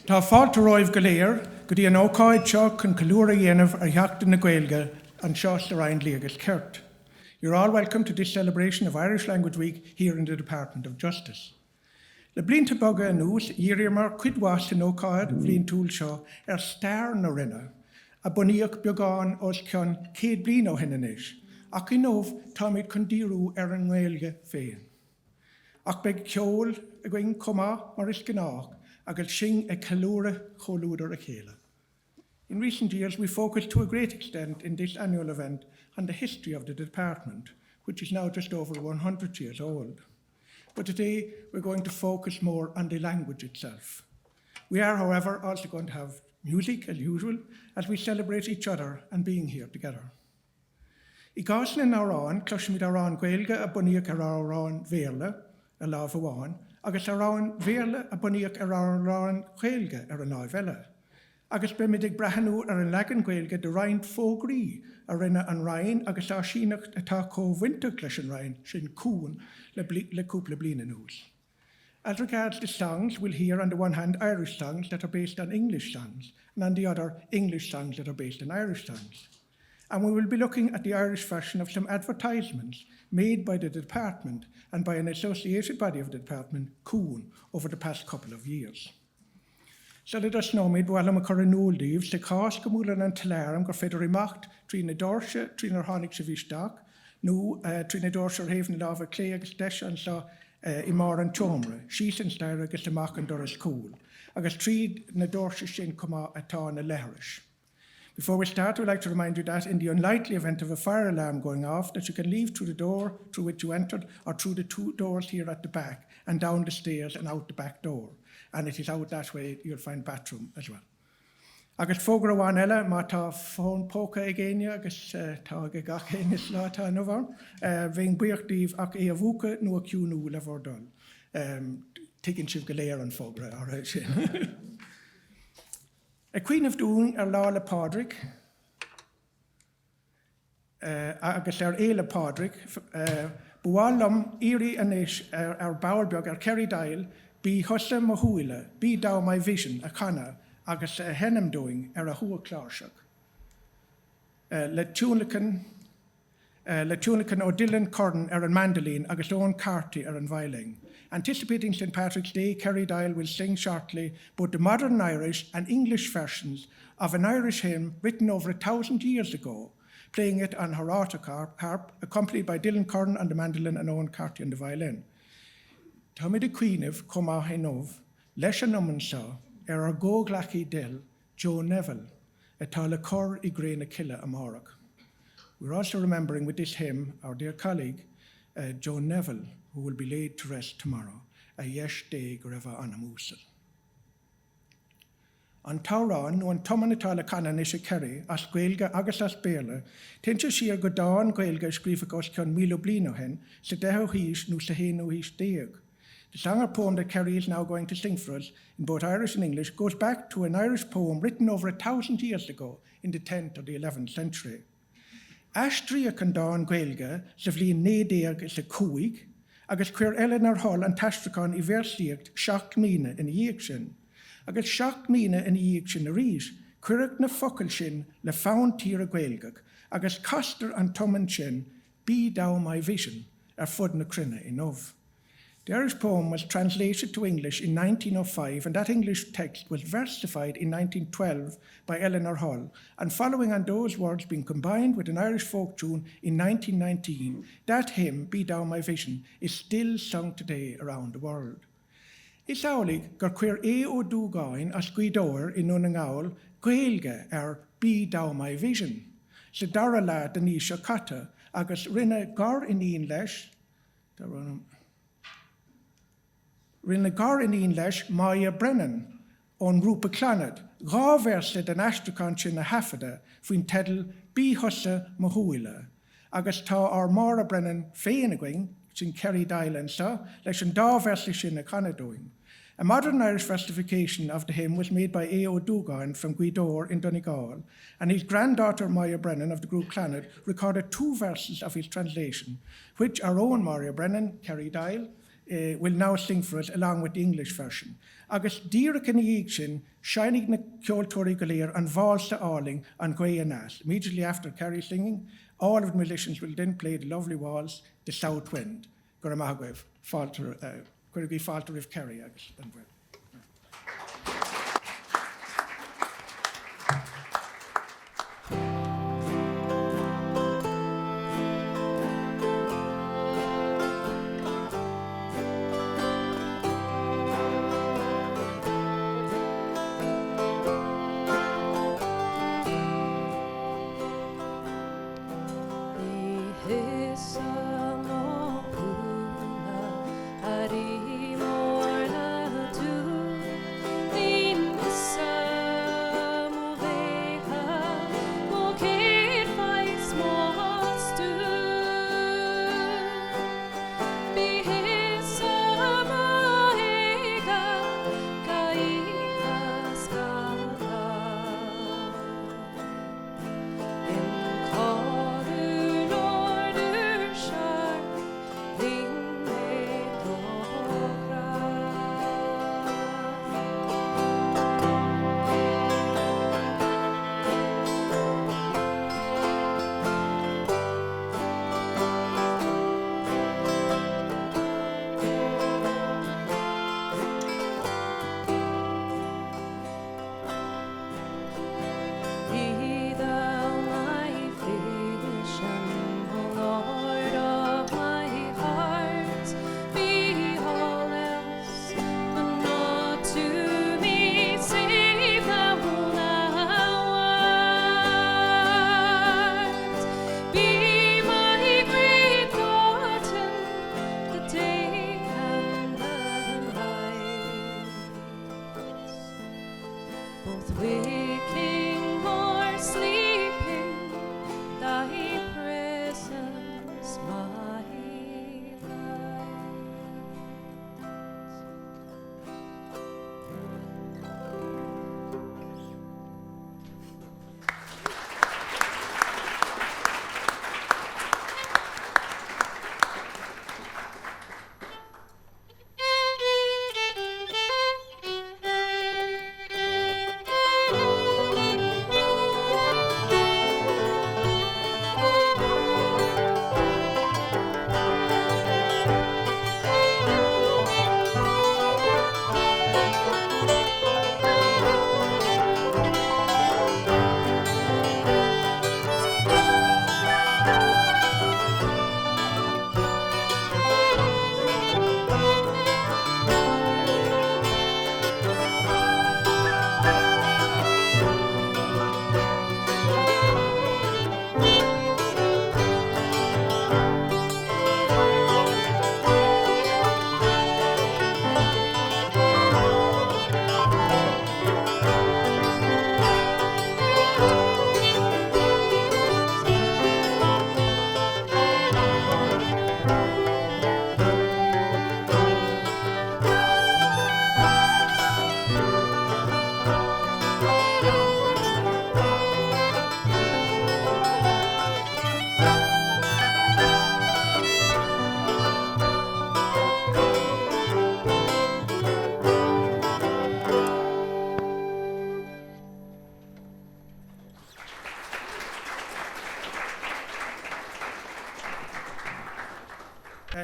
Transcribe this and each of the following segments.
Tá fáilte roimh go léir, go dtí an ócáid seo chun Ceiliúradh dhéanamh ar Sheachtain na Ghaeilge an seos le Ryan agus Cirt. You're all welcome to this celebration of Irish Language Week here in the Department of Justice. Le blianta boga anuas, dírear mar cuidhás in ócáid bhliain túil seo ar stair na rinne, a bunaíoch beagán os ceann 100 bliain ó Hennessy, ach in nómh táimid chun díriú ar an Ghaeilge féin. Ach beag ceol a gcuin comá mar is gnách, agus sin a Ceiliúradh choulúdar a chéile. In recent years, we focused to a great extent in this annual event on the history of the department, which is now just over 100 years old. But today, we're going to focus more on the language itself. We are, however, also going to have music, as usual, as we celebrate each other and being here together. I gásna na rán, cluisimid a rán Ghaeilge a bunaíoch ar a rán Bhéarla, a lámh amháin, agus a rán Bhéarla a bunaíoch ar a rán Ghaeilge ar a lámh eile. Agus be midig brehanú ar an legan Ghaeilge de Roinne fógraí a rinne an Briain agus á síneacht atá cóhhainteach leis an Roinne sin Cuan le cúpla bliana nús. As regards the songs, we'll hear on the one hand Irish songs that are based on English songs, and on the other English songs that are based on Irish songs. And we will be looking at the Irish version of some advertisements made by the department and by an associated body of the department, Cuan, over the past couple of years. So let us know mid well am a coronol leaves, the cost Gamulan and Talaram, go federal macht, Trina Dorsha, Trina Honig Shavistak, no Trina Dorsha Haven Lava Clay Dash and so Imar and Chomra, she's in style against the Mach and Doris Cool, against Tree Nadorsha Shin Koma Atan a Leherish. Before we start, we'd like to remind you that in the unlikely event of a fire alarm going off, that you can leave through the door through which you entered or through the 2 doors here at the back and down the stairs and out the back door. And it is out that way you'll find bathroom as well. Agus fógra bháin eile, má tá fón póca igéine agus tá go gach Aneas látá nómhar, bhíon buíochtaíomh ach é a bhúca nó a ciúnú le bhór dul. Tuigeann sibh go léir an fógra ar sin. A Queen of Doon ar lá le Pádraig, agus ar éile Pádraig, buálam íri anis ar Bauerbeag ar Kerry Doyle, bí thusa mo shúile, bí dá my vision a chana, agus a henam doing ar a hua cláirseach. Le túnlacan ó Dylan Curran ar an mandolin agus Eoin Carty ar an violin. Anticipating St. Patrick's Day, Kerry Doyle will sing shortly both the modern Irish and English versions of an Irish hymn written over 1,000 years ago, playing it on her autoharp, accompanied by Dylan Curran on the mandolin and Eoin Carty on the violin. Tá mid a cuiineh comá héinmh, leis an noman seo, ar góglachaí Dill, Joe Neville, atá le cur I gréna cille amárach. We're also remembering with this hymn our dear colleague, Joe Neville, who will be laid to rest tomorrow, a yesh day greva anamusel. An Tauran, no an toman atá le canan is a Kerry, as Ghaeilge agus as Béarla, tinse siar go dáin Ghaeilge scrífach os ceann 1,000 bliain ó hen, sa 10 hís nó sa 1 hís déag. The song or poem that Kerry is now going to sing for us, in both Irish and English, goes back to an Irish poem written over 1,000 years ago in the 10th or the 11th century. Astriach an dáin Ghaeilge, sa bhliain 9 déag is a cúig, agus cuir Eleanor Hall an tastracán I bhérsíocht 7 míle in dhéag sin. Agus 7 míle in dhéag sin a rís, cuireach na focail sin le fán tír a Ghaeilgeach, agus castar an toman sin, bí dá my vision, ar fud na crinne in nómh. The Irish poem was translated to English in 1905, and that English text was versified in 1912 by Eleanor Hall, and following on those words being combined with an Irish folk tune in 1919, that hymn, Be Thou My Vision, is still sung today around the world. Is álaigh gur cuir ó dúgáin as cuidóir in An Ghaoth Aneas ar Be Thou My Vision. Sa dara lá den níos seo caite, agus rinne gar iníon leis, rinne gar iníon leis Maya Brennan ón Rúpa Clanad, gá verse den astracán sin na hafada faoin tedal bí thusa mo shúile, agus tá ar Mara Brennan féin againn sin Kerry Doyle sa leis an 2 verse sin na Canadóing. A modern Irish versification of the hymn was made by A.O. Dougan from Gweedore in Donegal, and his granddaughter Maya Brennan of the group Clanad recorded 2 verses of his translation, which our own Maya Brennan, Kerry Doyle, will now sing for us along with the English version. Agus díreach in the sin, shining na ceoltóirí go léir and Bháils to Aileen An Ghaoth Aneas. Immediately after Kerry singing, all of the musicians will then play the lovely waltz, The South Wind. Gur amagwebh, falter if Kerry agus an bhfuil.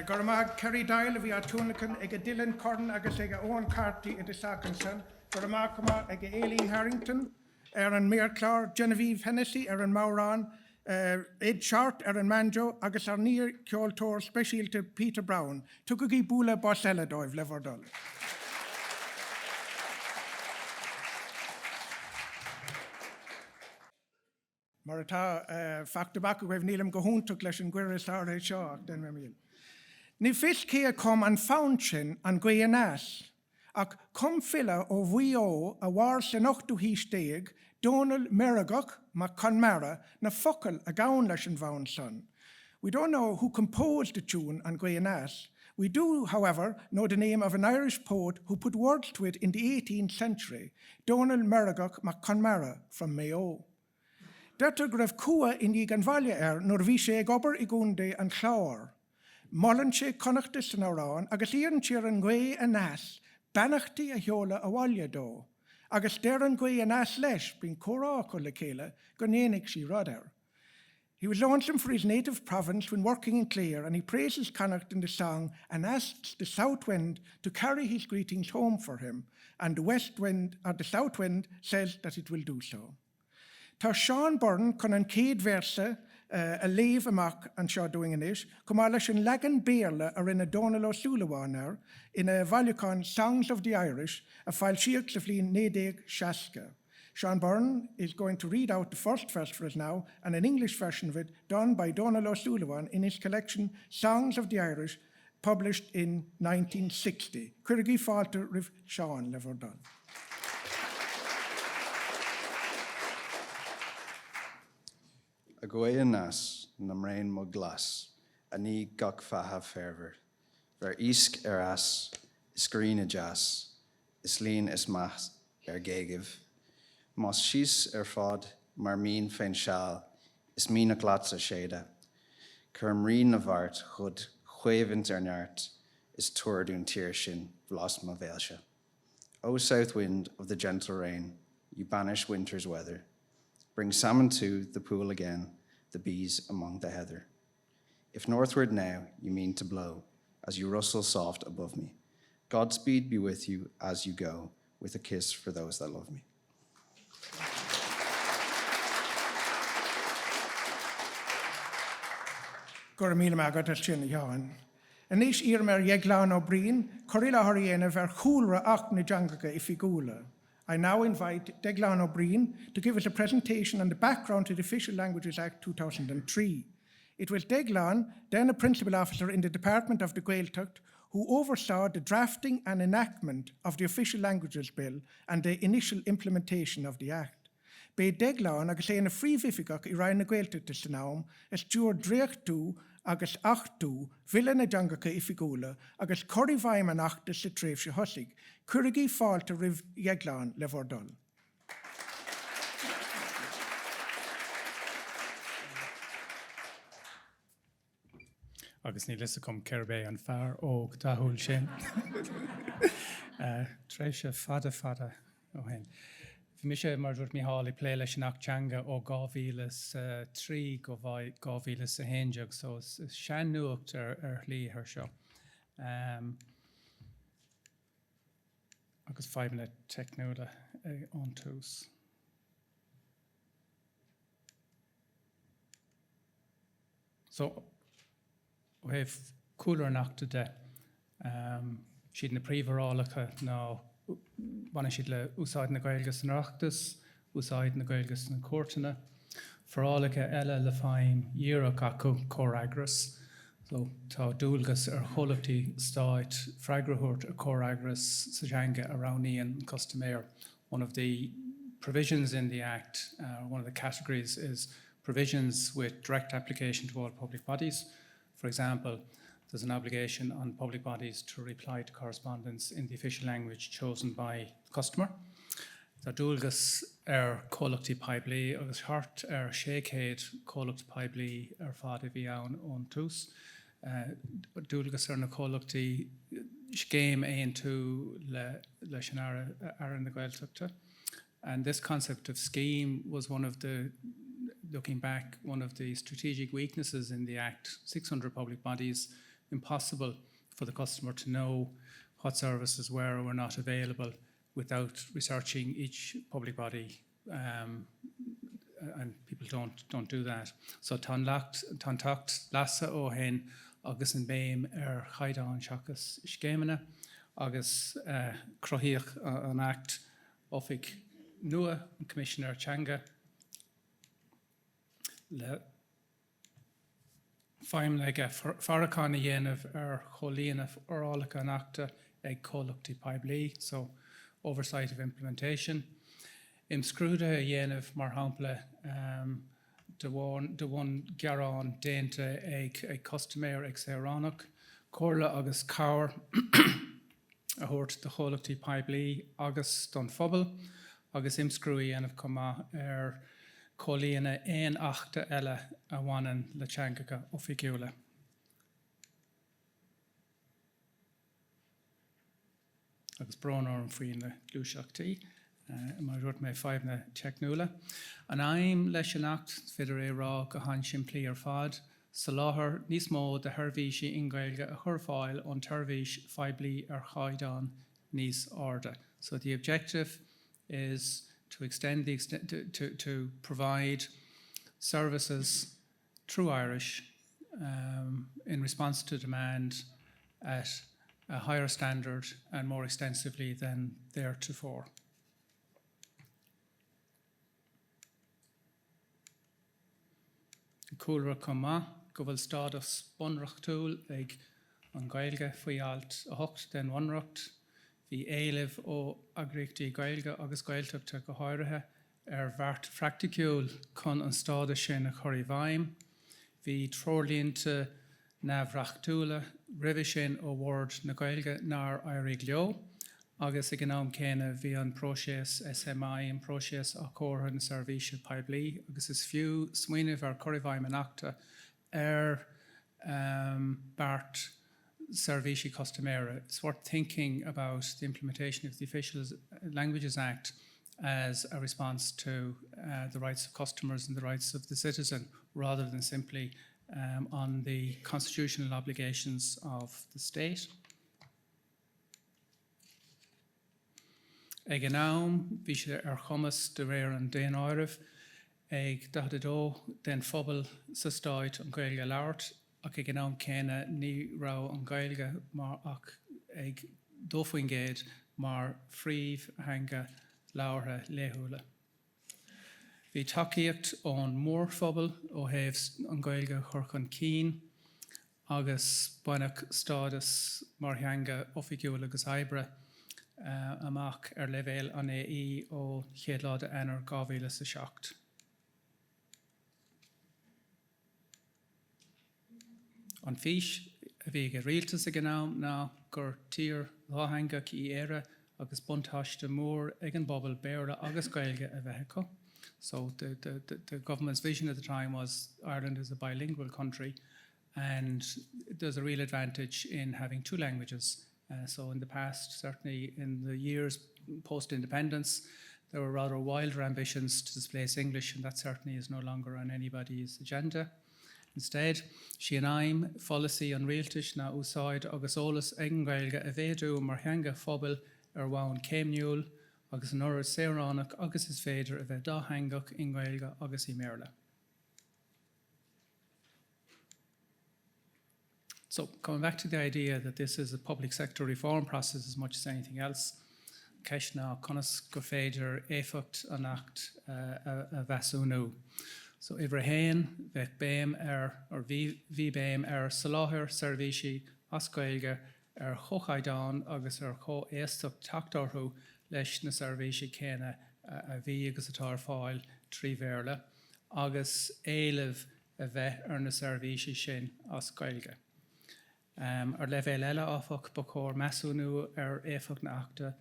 Gormag Kerry Doyle vi atúnacan ag Dylan Curran agus ag Eoin Carty ag Sacanson. Gormag cuma ag Aileen Harrington an Micheál Geneviéve Hennessy an Mauran Ed Shortt an Manjo agus níor ceoltóir speisialte Peter Browne. Tugaí búla bosella dóibh levardol. Mar atá factabach go raibh nílam go húntaach leis an gcuireas ára seo ach den mé. Ní fis cé com an fáin sin an Ghaoth Aneas, ach com fila ó bhuió a bhar san 8 hístéig Donal Meragach ma Conmara na focail a gabhain leis an bhain son. We don't know who composed the tune An Ghaoth Aneas. We do, however, know the name of an Irish poet who put words to it in the 18th century, Donal Meragach ma Conmara from Mayo. Deirtear go raibh cua in dí an bhaile nuair bhí sé ag obair i gúndé an chláir. Mollan sé connachtas an árán, agus íann tíar an Ghaoth Aneas, bannachtaí a heola a bhaile dó. Agus deir an Ghaoth Aneas leis, bín córá chu le chéile, go nénig sí radair. He was lonesome for his native province when working in Clare, and he praises Connacht in the song and asks the south wind to carry his greetings home for him, and the west wind, or the south wind, says that it will do so. Tá Seán Byrne chun an céad versa a léamh amach an seo doing in ish, cumá leis an legan béarla ar ina Donal Ó Cearúil in a bhailúchán Songs of the Irish, a fáil síocht sa bhliain 1960. Seán Byrne is going to read out the first verse for us now, and an English version of it done by Donal Ó Cearúil in his collection Songs of the Irish, published in 1960. Cuirigí fáilte rih Seán le bhur done. A Ghaoth Aneas na mrain mo glas, a ní gach fatha ferver. Ver isk as, is green a jas, is lean is mas Geneviéve. Mas shees fod, mar mean fein shal, is mean a glatsa shada. Curran of art, chud chwevint nart, is tourdoon tiershin, vlos ma velsha. O south wind of the gentle rain, you banish winter's weather. Bring salmon to the pool again, the bees among the heather. If northward now you mean to blow, as you rustle soft above me, Godspeed be with you as you go, with a kiss for those that love me. Gur míle agad as sin Johan. Anis ír Deaglán ó Briain, Corilla Harrington ver chúlra ach na Teanga Ghaeilge. I now invite Deaglán Ó Briain to give us a presentation on the background to the Official Languages Act 2003. It was Deaglán, then a principal officer in the Department of the Gaeltacht, who oversaw the drafting and enactment of the Official Languages Bill and the initial implementation of the Act. Bei Deaglán agus é na phríomhifigach I Roinne na Gaeltacht is náam, is dúr dréachtú agus achtú, vile na Teanga Ghaeilge agus choirí bhaim an achtas sa tréimh se hosig, cuirigí fáilte rih Deaglán le bhur dul. Agus ní lisa cum Kerry an fear ó dathúil sin. Tréise fada ó hen. Bhí mise mar dúirt Micheál I plé leis an ach teanga ó 2003 go bhaid 2011, so is sean nuacht ar lí ar seo. Agus fáinne technúla an tús. So, we have cooler nachta de. Siad na príomhrálacha ná bhainne siad le úsáid na Ghaeilge san Oireachtas, úsáid na Ghaeilge san Cuairteanna, forrálacha eile le fáin díreach acu córagras. So tá dúilgas ar cholachtaí stáit freigrúthirt a córagras sa teanga around Ian Customaire. One of the provisions in the Act, one of the categories is provisions with direct application to all public bodies. For example, there's an obligation on public bodies to reply to correspondence in the official language chosen by the customer. Tá dúilgas ar cólachtaí poiblí agus thart ar sécéad cólachtaí poiblí ar fad I bhí ann ón tús. Dúilgas ar na cólachtaí scéim éon tú le sin ar na Gaeltachta. And this concept of scheme was one of the, looking back, one of the strategic weaknesses in the Act. 600 public bodies, impossible for the customer to know what services were or were not available without researching each public body, and people don't do that. So tá tacht lasa ó hen agus an béim ar chaidán seachas scéimena agus crothíoch an Act ofig nua Commissioner Teanga le fáim le farachán a dhéanamh ar cholíanamh orálacha an Acta ag cólachtaí poiblí, so oversight of implementation. Imscrúda a dhéanamh mar hampla de one gearán déanta ag customéir ag saoránach, cóirla agus cáir a thuirt de cholachtaí poiblí agus don phobal, agus imscrúda dhéanamh cumá ar cholíana éon achta eile a bhaineann le Teanga Ghaeilge. agus Browne an Fáinne Geal Sheachtain, mar ruirt mé Fáinne Geal. An aim leis an act fidir é rá go han siimplí ar fad, sa láthair níos mó de thuirmhísí in Ghaeilge a chur fáil ón tuirmhís feidblí ar chaidán níos arda. So the objective is to extend to provide services through Irish in response to demand at a higher standard and more extensively than theretofore. Cúlra Cuma, go bhfuil stádas bunreachtúil ag an Ghaeilge faoi alt a hocht den bhunreacht, hí éileh ó agrictí Ghaeilge agus Gaeltachta go háirithe bhart fracticiúil chun an stádas sin a chuirí bhaim, hí trolínta nabhreachtúla ribh sin ó bhord na Ghaeilge nar éirí leo, agus ag an am céine bhí an próiseas SMI an próiseas a chótha na seirbhíse poiblí, agus is fiú smaoinemh ar chuirí bhaim an acta bart Servici Customera. It's worth thinking about the implementation of the Official Languages Act as a response to the rights of customers and the rights of the citizen, rather than simply on the constitutional obligations of the state. Ag an am, bhí sé ar chumas de réir an déan áireamh, ag dathadó den phobal sa stáid an Ghaeilge labhairt, ach ag an am céine ní rá an Ghaeilge mar ach ag dófuin géad mar phríomh hanga labhartha léithúla. Bhí tacaíocht ón mór phobal ó thaobh an Ghaeilge chur chun cín, agus bainneach stádas mar hanga ofigiúil agus oibre amach ar leibhéal an AI ó chéadláda anar 2007. An fís a bhí go rialtas ag an am ná gur tír láthanga í éire agus buntáiste mór ag an bobal béarla agus Gaeilge a bheith acu. So the government's vision at the time was Ireland is a bilingual country, and there's a real advantage in having two languages. So in the past, certainly in the years post-independence, there were rather wilder ambitions to displace English, and that certainly is no longer on anybody's agenda. Instead, Sheachtain policy an rialtas na úsáid agus ólas ag an Ghaeilge a bhéadú mar theanga phobal ar bhain céimniúil agus an oras saoránach agus is féidir a bheith dáthangach in Ghaeilge agus I méarla. So coming back to the idea that this is a public sector reform process as much as anything else, ceisna conas go féidir éfacht an act a bheasúnú. So Ibrahim bheith béim or bhí béim sa láthair seirbhísí as Gaeilge chochaidán agus cho éastacht teachtarthú leis na seirbhísí céine a bhí agus atá fáil trí bhéarla, agus éileh a bheith na seirbhísí sin as Gaeilge. Ar leibhéal eile áfach ba chóir measúnú éfacht na acta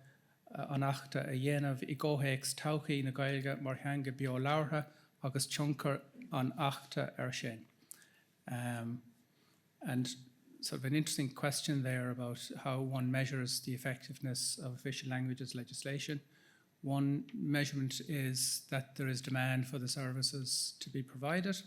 an acta a dhéanamh I ggóthés todhchaí na Gaeilge mar theanga beo labhartha agus tionchar an acta sin. And sort of an interesting question there about how one measures the effectiveness of official languages legislation. One measurement is that there is demand for the services to be provided,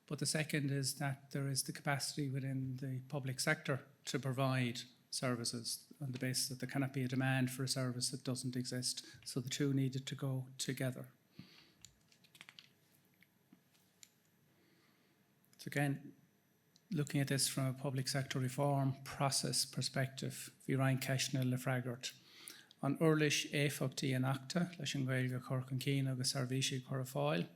but the second is that there is the capacity within the public sector to provide services on the basis that there cannot be a demand for a service that doesn't exist. So the two needed to go together. So again, looking at this from a public sector reform process perspective, bhí Briain ceisne le freagart. An urlis éfachtaí an acta leis an Ghaeilge chur chun cín agus seirbhísí chur fáil.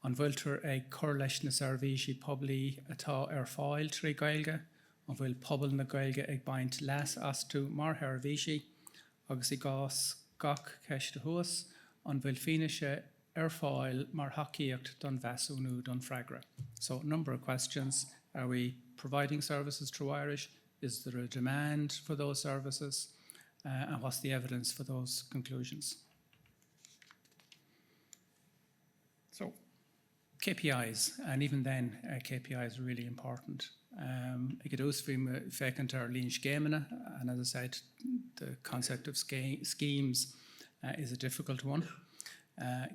An bhfuiltear ag chur leis na seirbhísí poblí atá fáil trí Ghaeilge, an bhfuil pobl na Ghaeilge ag baint leas asú mar seirbhísí agus I gás gach ceiste thuas, an bhfuil fianaise fáil mar hacaíocht don bheasúnú don freagra. So a number of questions. Are we providing services through Irish? Is there a demand for those services? And what's the evidence for those conclusions? So KPIs, and even then KPIs are really important. I could also fecant our lín scéimena, and as I said, the concept of schemes is a difficult one.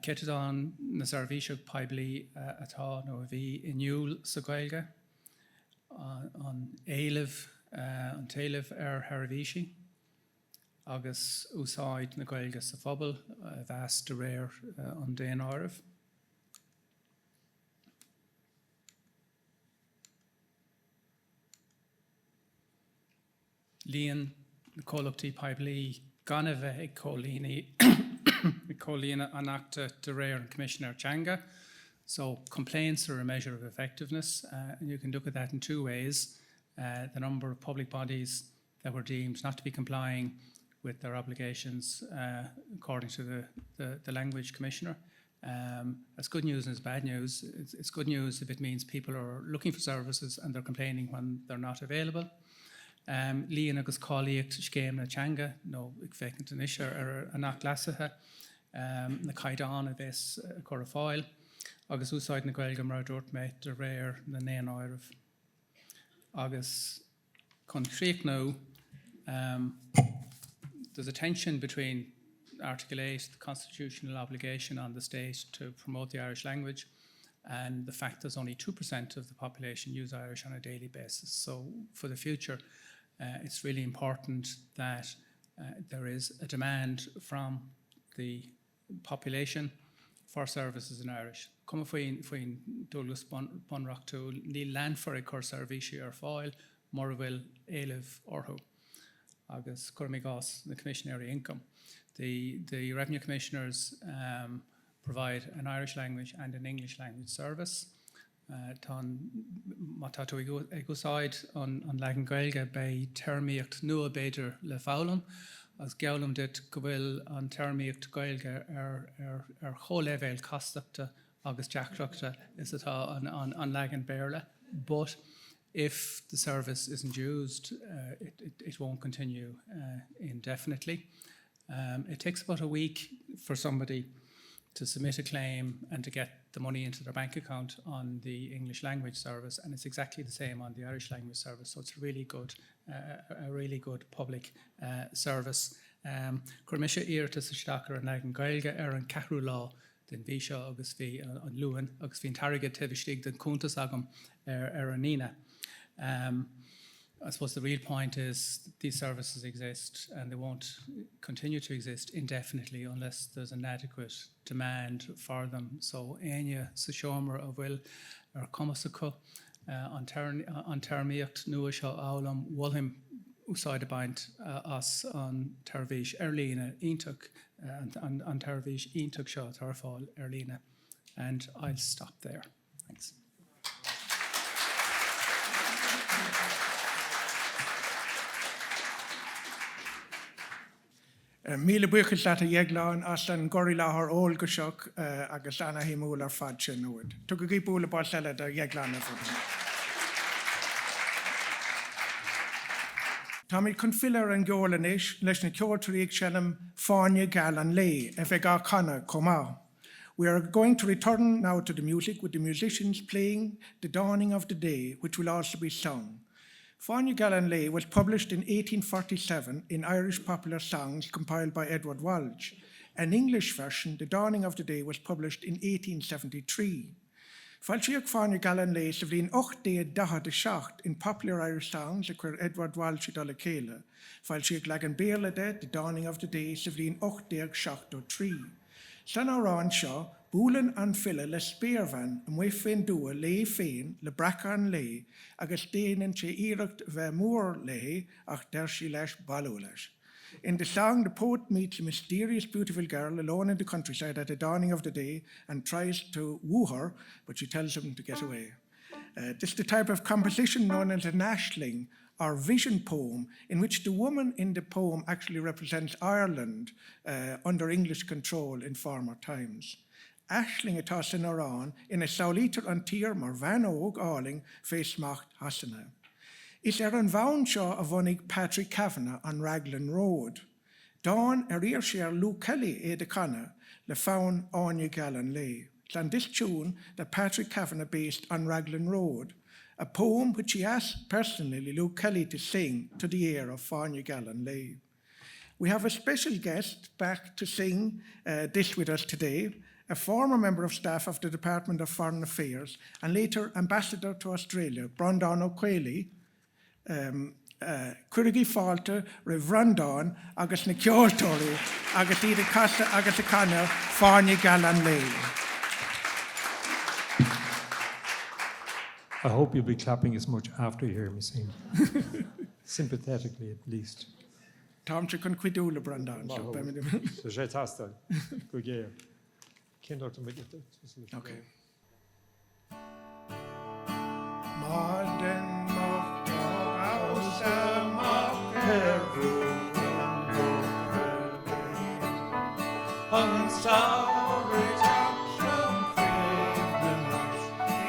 Ceitidán na Sarvíseach Paibli atá nó a bhí inniuúil sa Ghaeilge an éileh an taileh Harvísi agus úsáid na Ghaeilge sa phobal bheas de réir an déan áireamh. Líon na cólachtaí Paibli gan a bheith ag cólíine anachta de réir and Commissioner Teanga. So complaints are a measure of effectiveness, and you can look at that in two ways. The number of public bodies that were deemed not to be complying with their obligations according to the Language Commissioner. That's good news and it's bad news. It's good news if it means people are looking for services and they're complaining when they're not available. Líon agus cáilíocht scéim na Teanga, nó ag fécint an isir anach glasathe, na caighdeán a bheits cur a fáil, agus úsáid na Ghaeilge mar dúirt méid de réir na néan áireamh. Agus chun tríoch nó, there's a tension between Article 8, the constitutional obligation on the state to promote the Irish language, and the fact there's only 2% of the population use Irish on a daily basis. So for the future, it's really important that there is a demand from the population for services in Irish. Come faoin Douglas Bunrock ní lean for a cur servisi ar fáil, mar bhfuil éileh orthu. Agus Curran the Commissionary Income. The Revenue Commissioners provide an Irish language and an English language service. Tá matatu ag úsáid an Raglan Gaeilge bei termíocht nua beidir le fálam, as geallam dit go bhfuil an termíocht Gaeilge ar cholevéil castachta agus deachrachta is atá an Raglan Béarla. But if the service isn't used, it won't continue indefinitely. It takes about a week for somebody to submit a claim and to get the money into their bank account on the English language service, and it's exactly the same on the Irish language service. So it's a really good public service. Curmisha Iarta sa Shtakar an Raglan Gaeilge an Ceathrú Lá den bhí seo agus bhí an luan agus bhín targad tevistig den cúntas agam an Nina. I suppose the real point is these services exist and they won't continue to exist indefinitely unless there's an adequate demand for them. So Aine sa seomra a bhfuil ar cumasacha an termíocht nua seo álam bhfuilhim úsáid a baint as an termhís Aileen ionach an termhís ionach seo tar fáil Aileen. And I'll stop there. Thanks. Míle buchas leat a Deaglán as an gorí láthar óil go seach agus anna himúil ar fad sin nuaid. Tu go gíbúla bar leile a Deaglán a fud. Tá mí chun filar An Ghaoth Aneas leis na ceoltarí ag seanam Fáinne Geal an lé a bheith gá chana comá. We are going to return now to the music with the musicians playing The Dawning of the Day, which will also be sung. Fáinne Geal an lé was published in 1847 in Irish Popular Songs compiled by Edward Walsh. An English version, The Dawning of the Day, was published in 1873. Falsiach Fáinne Geal an lé sa bhíon 8 in Popular Irish Songs acquire Edward Walsh dal céile. Falsiach Lagan Béarla de, The Dawning of the Day, sa bhíon 8 San árán seo, búlan an fila le spéirvan a mu féin dua lé féin le bracha an lé agus déanann sé iireacht bheith mór lé ach der sí leis balú leis. In the song, the poet meets a mysterious, beautiful girl alone in the countryside at the dawning of the day and tries to woo her, but she tells him to get away. This is the type of composition known as an ashling, or vision poem, in which the woman in the poem actually represents Ireland under English control in former times. Ashling atá san árán ina saolítear an tír mar bhean óg áling féasmacht hasanna. Is an bhain seo a bhunaigh Patrick Kavanagh on Raglan Road. Dawn iarr sé ar Lou Kelly é de canna le fáin Fáinne Geal an lé. It's on this tune that Patrick Kavanagh based on Raglan Road, a poem which he asked personally Lou Kelly to sing to the ear of Fáinne Geal an lé. We have a special guest back to sing this with us today, a former member of staff of the Department of Foreign Affairs and later Ambassador to Australia, Breandán Ó Caollaí, Cuirigi Fáilte, Breandán, agus na ceoltóirí, agus iad casa agus a canna Fáinne Geal an Léi. I hope you'll be clapping as much after you hear me sing. Sympathetically, at least. Tom chun cuidúla Breandán. So sé tastal. Go géir. Kindle to make it. Okay. Marden mocht aus on sorry action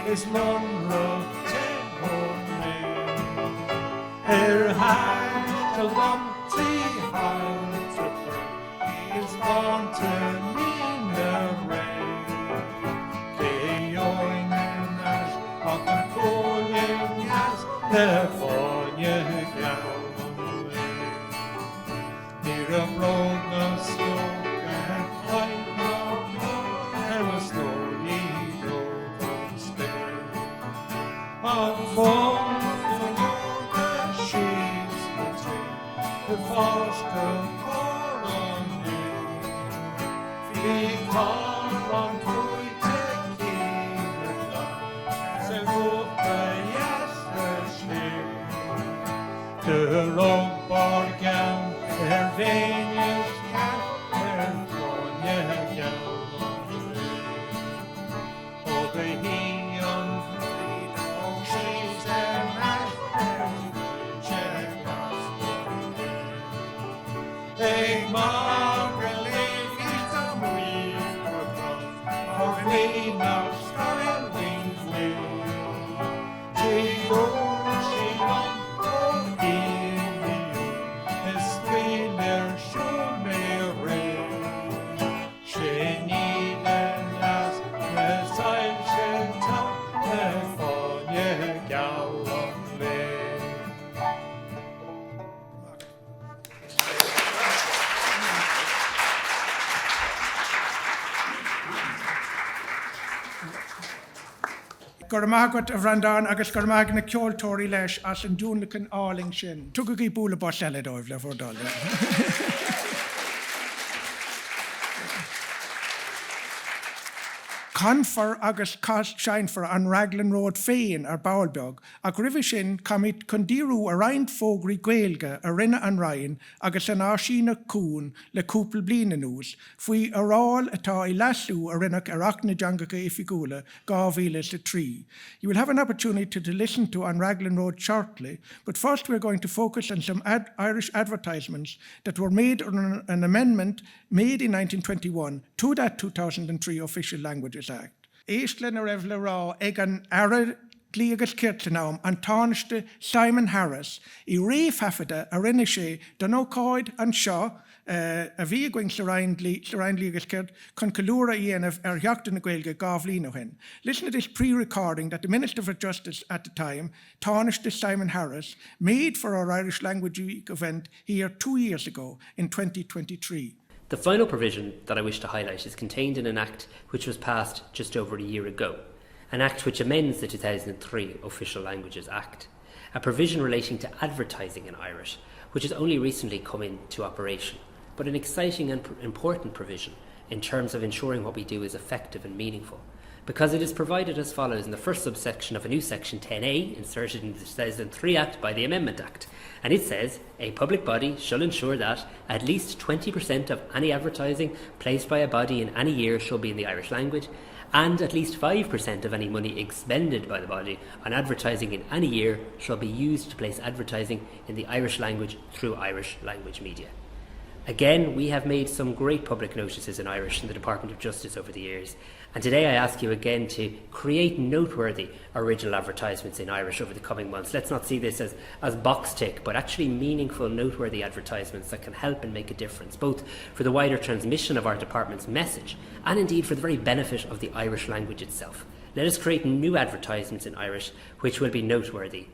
is Monroe Tehorne. Hand to Lumpty Hunter is born to me the rain. Eoin and Dylan, therefore you go away. Near a road no smoke and white no more, and was slowly over spare. On forth the sheets between the foster or on me. We call on Cuan tequila, say hope the road borgan, their veins cat, their Fáinne Geal. Oh, the Heon, she's their master, they Margaret is a week or we now start we. She goes, she won't. Gormagat of Breandán agus gormag na ceoltóirí leis as an dúnlachan áling sin. Tugadh í búla bos eile dóibh le fordal. Confer agus Sheachtain an Raglan Road féin ar Bowlbeg, ag ribh sin camid chundíriú a roinnt fógraí Ghaeilge a rinne an Roinne agus an áisína Cuan le cúpla bliana nús, faoi aráil atá I lasú a rinneach ar achna Teanga Ghaeilge 2003. You will have an opportunity to listen to An Raglan Road shortly, but first we're going to focus on some Irish advertisements that were made on an amendment made in 1921 to that 2003 Official Languages Act. Éistlein a raibh le rá ag an ara glí agus Cirt an tánaiste Simon Harris I réamhtheafada a rinne sé don ócáid an seo a bhí going sa Roinne agus Cirt chun Ceiliúradh dhéanamh ar Sheachtain Ghaeilge 20 Listen to this pre-recording that the Minister for Justice at the time, tánaiste Simon Harris, made for our Irish Language Week event here 2 years ago in 2023. The final provision that I wish to highlight is contained in an Act which was passed just over a year ago, an Act which amends the 2003 Official Languages Act, a provision relating to advertising in Irish, which has only recently come into operation, but an exciting and important provision in terms of ensuring what we do is effective and meaningful, because it is provided as follows in the first subsection of a new section 10A inserted in the 2003 Act by the Amendment Act. And it says, a public body shall ensure that at least 20% of any advertising placed by a body in any year shall be in the Irish language, and at least 5% of any money expended by the body on advertising in any year shall be used to place advertising in the Irish language through Irish language media. Again, we have made some great public notices in Irish in the Department of Justice over the years, and today I ask you again to create noteworthy original advertisements in Irish over the coming months. Let's not see this as box tick, but actually meaningful, noteworthy advertisements that can help and make a difference, both for the wider transmission of our department's message and indeed for the very benefit of the Irish language itself. Let us create new advertisements in Irish which will be noteworthy.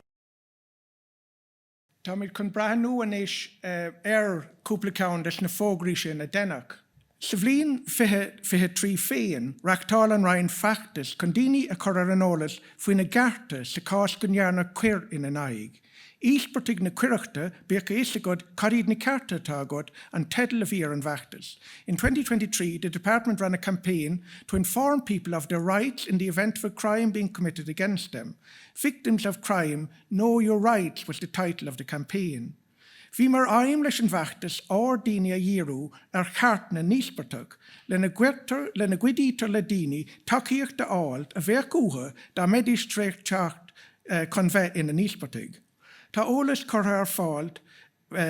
Tá mid chun Breandán Ó Caollaí cúpla ceann leis na fógraí sin a dénach. Sa bhliain fiche trí féin, reachtáil an Roinne feachtas chun daoine a chur ar an eolas faoin na gcearta sa cás go ndearna cuir in an aghaidh. Íspartig na cuireachta beag is agad caríd na cearta atá agad an tedal a bhí ar an bheachtas. In 2023, the department ran a campaign to inform people of their rights in the event of a crime being committed against them. Victims of crime, Know Your Rights was the title of the campaign. Bhí mar aim leis an bheachtas daoine a dhíriú ar cheart na níospartach lena gcuidítar le daoine tacaíocht de áilt a bheith uatha dá méadís trécht teacht chun bheith ina níospartaigh. Tá ólas chur ar fáilt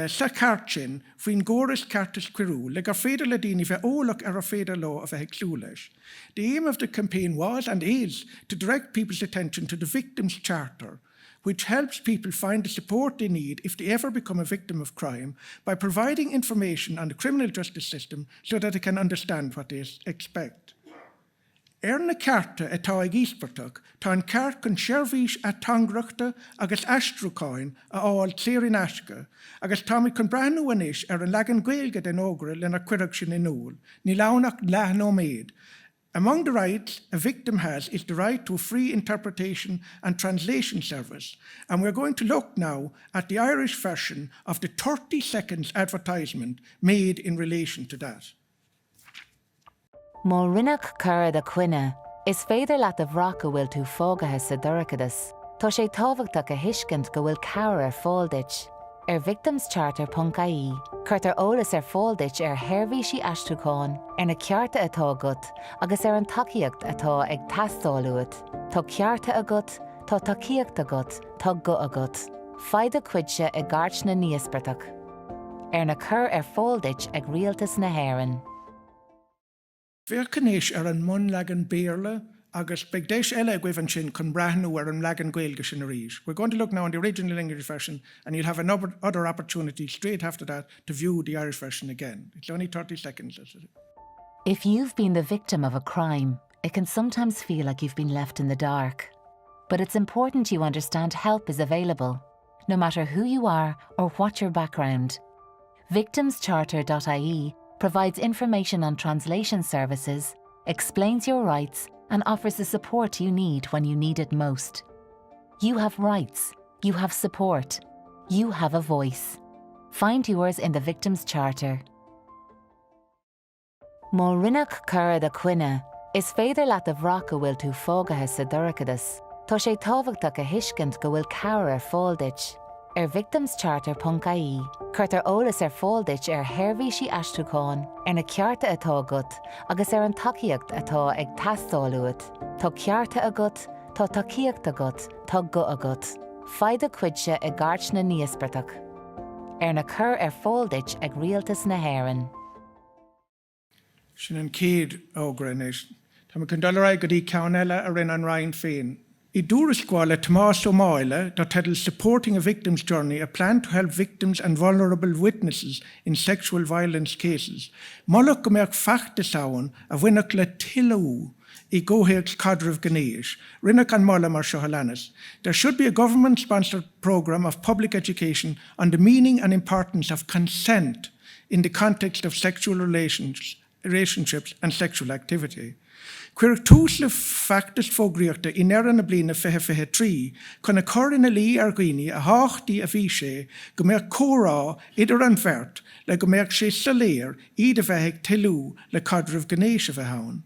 sa ceart sin faoin gcóras Ceartas Cuireadh le gur féidir le daoine bheith ólach ar a féidir lá a bheith ag clú leis. The aim of the campaign was and is to direct people's attention to the Victims' Charter, which helps people find the support they need if they ever become a victim of crime by providing information on the criminal justice system so that they can understand what they expect. Na cearta atá ag íspartach, tá an ceart chun seirbhís a tangrachta agus astrucáin a áil tírin asca, agus tá mid chun Breandán Ó Caollaí ar an Raglan Ghaeilge den ógra lena cuireadh sin in úl, ní lánach leith nó méid. Among the rights a victim has is the right to a free interpretation and translation service. And we're going to look now at the Irish version of the 30 seconds advertisement made in relation to that. Má rinneach cara de cuine, is féidir leat a bhraca bhfuil tú fógathe sa dúrachadas. Tá sé tábhachtach a hiiscint go bhfuil cabhair ar fáildeit. Ar victimscharter.ie, chuirt ar ólas ar fáildeit ar theirbhísí astrucáin ar na cearta atá agat agus ar an tacaíocht atá ag teastáiliúad. Tá cearta agat, tá tacaíocht agat, tá go agat. Faide cuidse i gcairt na níospartach. Ar na cur ar fáildeit ag rialtas na hÉireann. Bhearcanéis ar an mun legan béarla agus begdéis eile gcuimhan sin chun breathnú ar an Raglan Ghaeilge sin a rís. We're going to look now in the original English version and you'll have other opportunity straight after that to view the Irish version again. It's only 30 seconds. If you've been the victim of a crime, it can sometimes feel like you've been left in the dark. But it's important you understand help is available, no matter who you are or what your background. Victimscharter.ie provides information on translation services, explains your rights, and offers the support you need when you need it most. You have rights, you have support, you have a voice. Find yours in the Victims' Charter. Má rinneach cara de cuine, is féidir leat a bhraca bhfuil tú fógathe sa dúrachadas. Tá sé tábhachtach a hiiscint go bhfuil cabhair ar fáildeit. Ar victimscharter.ie, chuirt ar ólas ar fáildeit ar theirbhísí astrucáin ar na cearta atá agat agus ar an tacaíocht atá ag teastáiliúad. Tá cearta agat, tá tacaíocht agat, tá go agat. Faide cuidse i gcairt na níospartach. Ar na cur ar fáildeit ag rialtas na hÉireann. Sin an céad ógra inis. Tá me chun dul go dtí ceann eile a rinn an Roinne féin. I dúrascáile Tomás Ó Máile that titled Supporting a Victim's Journey, a plan to help victims and vulnerable witnesses in sexual violence cases. Mollach go mbeadh feachtas ann a bhainneach le tileú I ggóthaíocht Cadraimh Gnéis, rinneach an molla mar seo leannas. There should be a government-sponsored programme of public education on the meaning and importance of consent in the context of sexual relationships and sexual activity. Cuir túsla feachtas fógraíochta I neireann na bliana fiche trí, chun a chur ina lí ar ghaoine a háchtaí a bhí sé go mbeadh córá idir an bheirt le go mbeadh sé saléir iad a bheith ag tileú le Cadraimh Gnéis a bheith ann.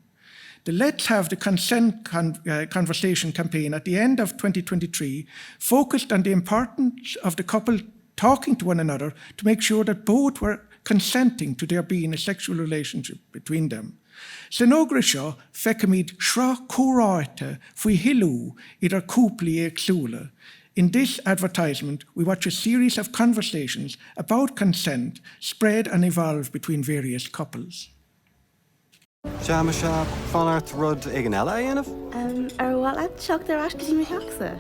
The Let's Have the Consent Conversation campaign at the end of 2023 focused on the importance of the couple talking to one another to make sure that both were consenting to there being a sexual relationship between them. San ógra seo feicimid sra córáite faoi hileú idir cúplaí éagsúla. In this advertisement, we watch a series of conversations about consent spread and evolve between various couples. Seán fanart rud ag an eile aanamh? Ar bhfuil ag seach ar asca mé heachsa.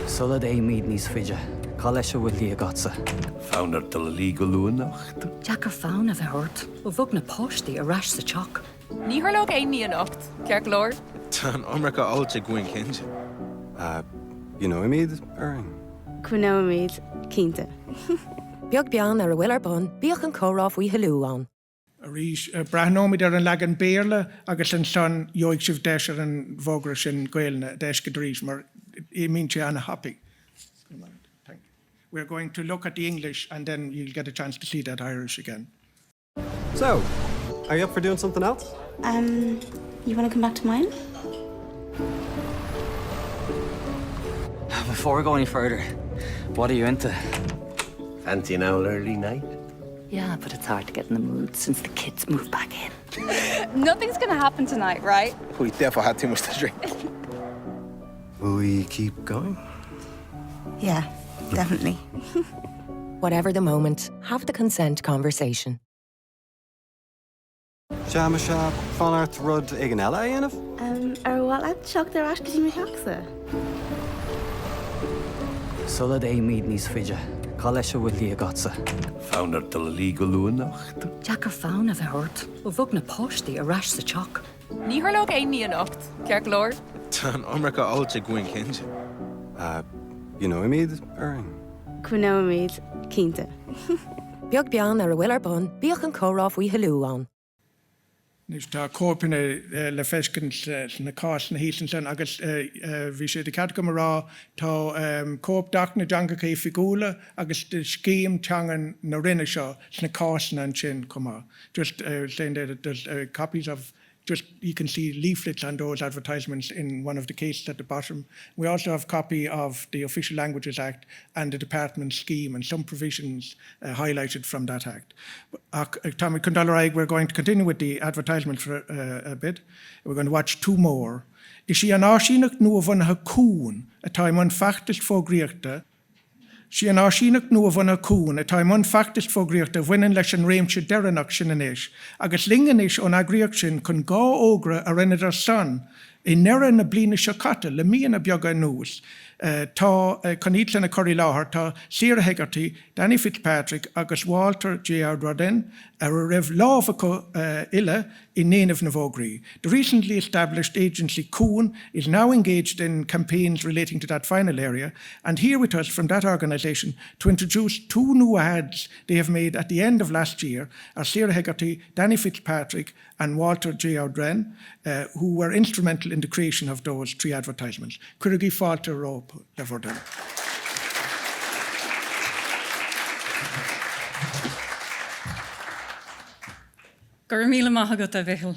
Sulla é míad níos faide. Cá leis bhfuil lí a gatsa. Fáinar do lí go luanacht. Jack ar fáin a bheith hurt, ó bhog na póistí a rais sa teach. Ní thurlóg é míonacht, ceart glór. Tá an Amracha áilte gúin cinse. You know I míad, Briain? Cuan cínta. Beag bean ar a bhfuil ar bun, bíoch an córáf we halúán. A rís brahnómid ar an legan béirle agus an son joig sibh deis ar an bhógra sin Gaelne deis go drís mar I mean to Anna happy. We're going to look at the English and then you'll get a chance to see that Irish again. So, are you up for doing something else? You want to come back to mine? Before we go any further, what are you into? Fancy an owl early night? Yeah, but it's hard to get in the mood since the kids moved back in. Nothing's gonna happen tonight, right? We definitely had too much to drink. Will we keep going? Yeah, definitely. Whatever the moment, have the consent conversation. Seán Byrne rud ag an eile dhéanamh? Ar bhil ag teacht ar ais go dtí Micheálsa? Sulla é míad níos fiide. Cá leis a bhfuil a gotsa. Fáinne Geal luanacht. Jack ar fáin a bheith hort, ó bhog na póistí a rais sa teach. Ní harlóg Amy anocht, Ceiliúradh. Tan America Alta Gwyn Kinge. You know Imid, Briain? Cuan cínta. Beag bean ar a bhfuil ar bun, bíoch an córáf we halúán. Nis tá cópine le feiscint na cás na hísan san agus bhí sé de cad go rá tá cóp dach na Teanga Ghaeilge figúla agus de scéim teangan na rinne seo sna cás na an sin comá. Just saying that there's copies of just you can see leaflets on those advertisements in one of the cases at the bottom. We also have a copy of the Official Languages Act and the Department scheme and some provisions highlighted from that act. Tommy Condoleezza, we're going to continue with the advertisement for a bit. We're going to watch two more. Is she an áisiúnach nua bhunatha Cuan atá man feachtas fógraíochta Sí an áisiúnach nua bhunatha Cuan atá man feachtas fógraíochta bhaineann leis an réimse deireanach sin inis, agus lingan is ón agriíocht sin chun gá ógra a rinne ar san I nera na blina seo caite le míana beaga nús. Tá conítla na choirí láthair tá Cirt Hegarty, Danny Fitzpatrick agus Walter Jayawardene a raibh lábhacha ile in native na Vógraí. The recently established agency Cuan is now engaged in campaigns relating to that final area, and here with us from that organisation to introduce two new ads they have made at the end of last year are Cirt Hegarty, Danny Fitzpatrick and Walter Jayawardene, who were instrumental in the creation of those three advertisements. Curragí Falter Rope Jayawardene. Gur míle maithagad a bhil.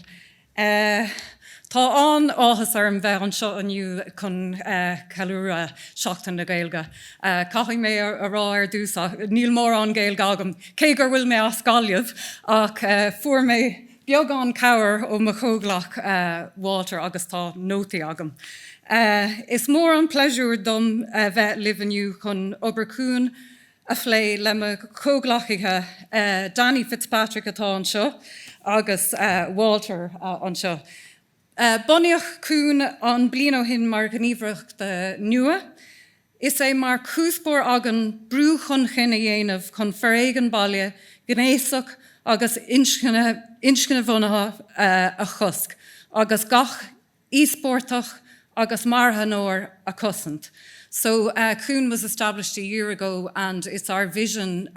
Tá an áthas ar an bheith an seo aniu chun Ceiliúradh Sheachtain Ghaeilge. Caithfidh mé a rá ar dúsa, níl mór an Ghaeilge agam. Cé gur bhfuil mé a scáileamh ach fuair mé beag an cabhair ó mo chóglach Walter agus tá nótaí agam. Is mór an pleasúr dom bheith libhaniu chun obair Cuan a phlé le mo chóglachaithe Danny Fitzpatrick atá an seo agus Walter an seo. Bunaíodh Cuan an bliain ó hin mar gníomhreacht nua. Is é mar cúspóir agan brú chun chinne dhéanamh chun feréigean baile, gnéasach agus inscne bhunatha a chosc, agus gach íspórtach agus marthanóir a cosint. So Cuan was established a year ago, and it's our vision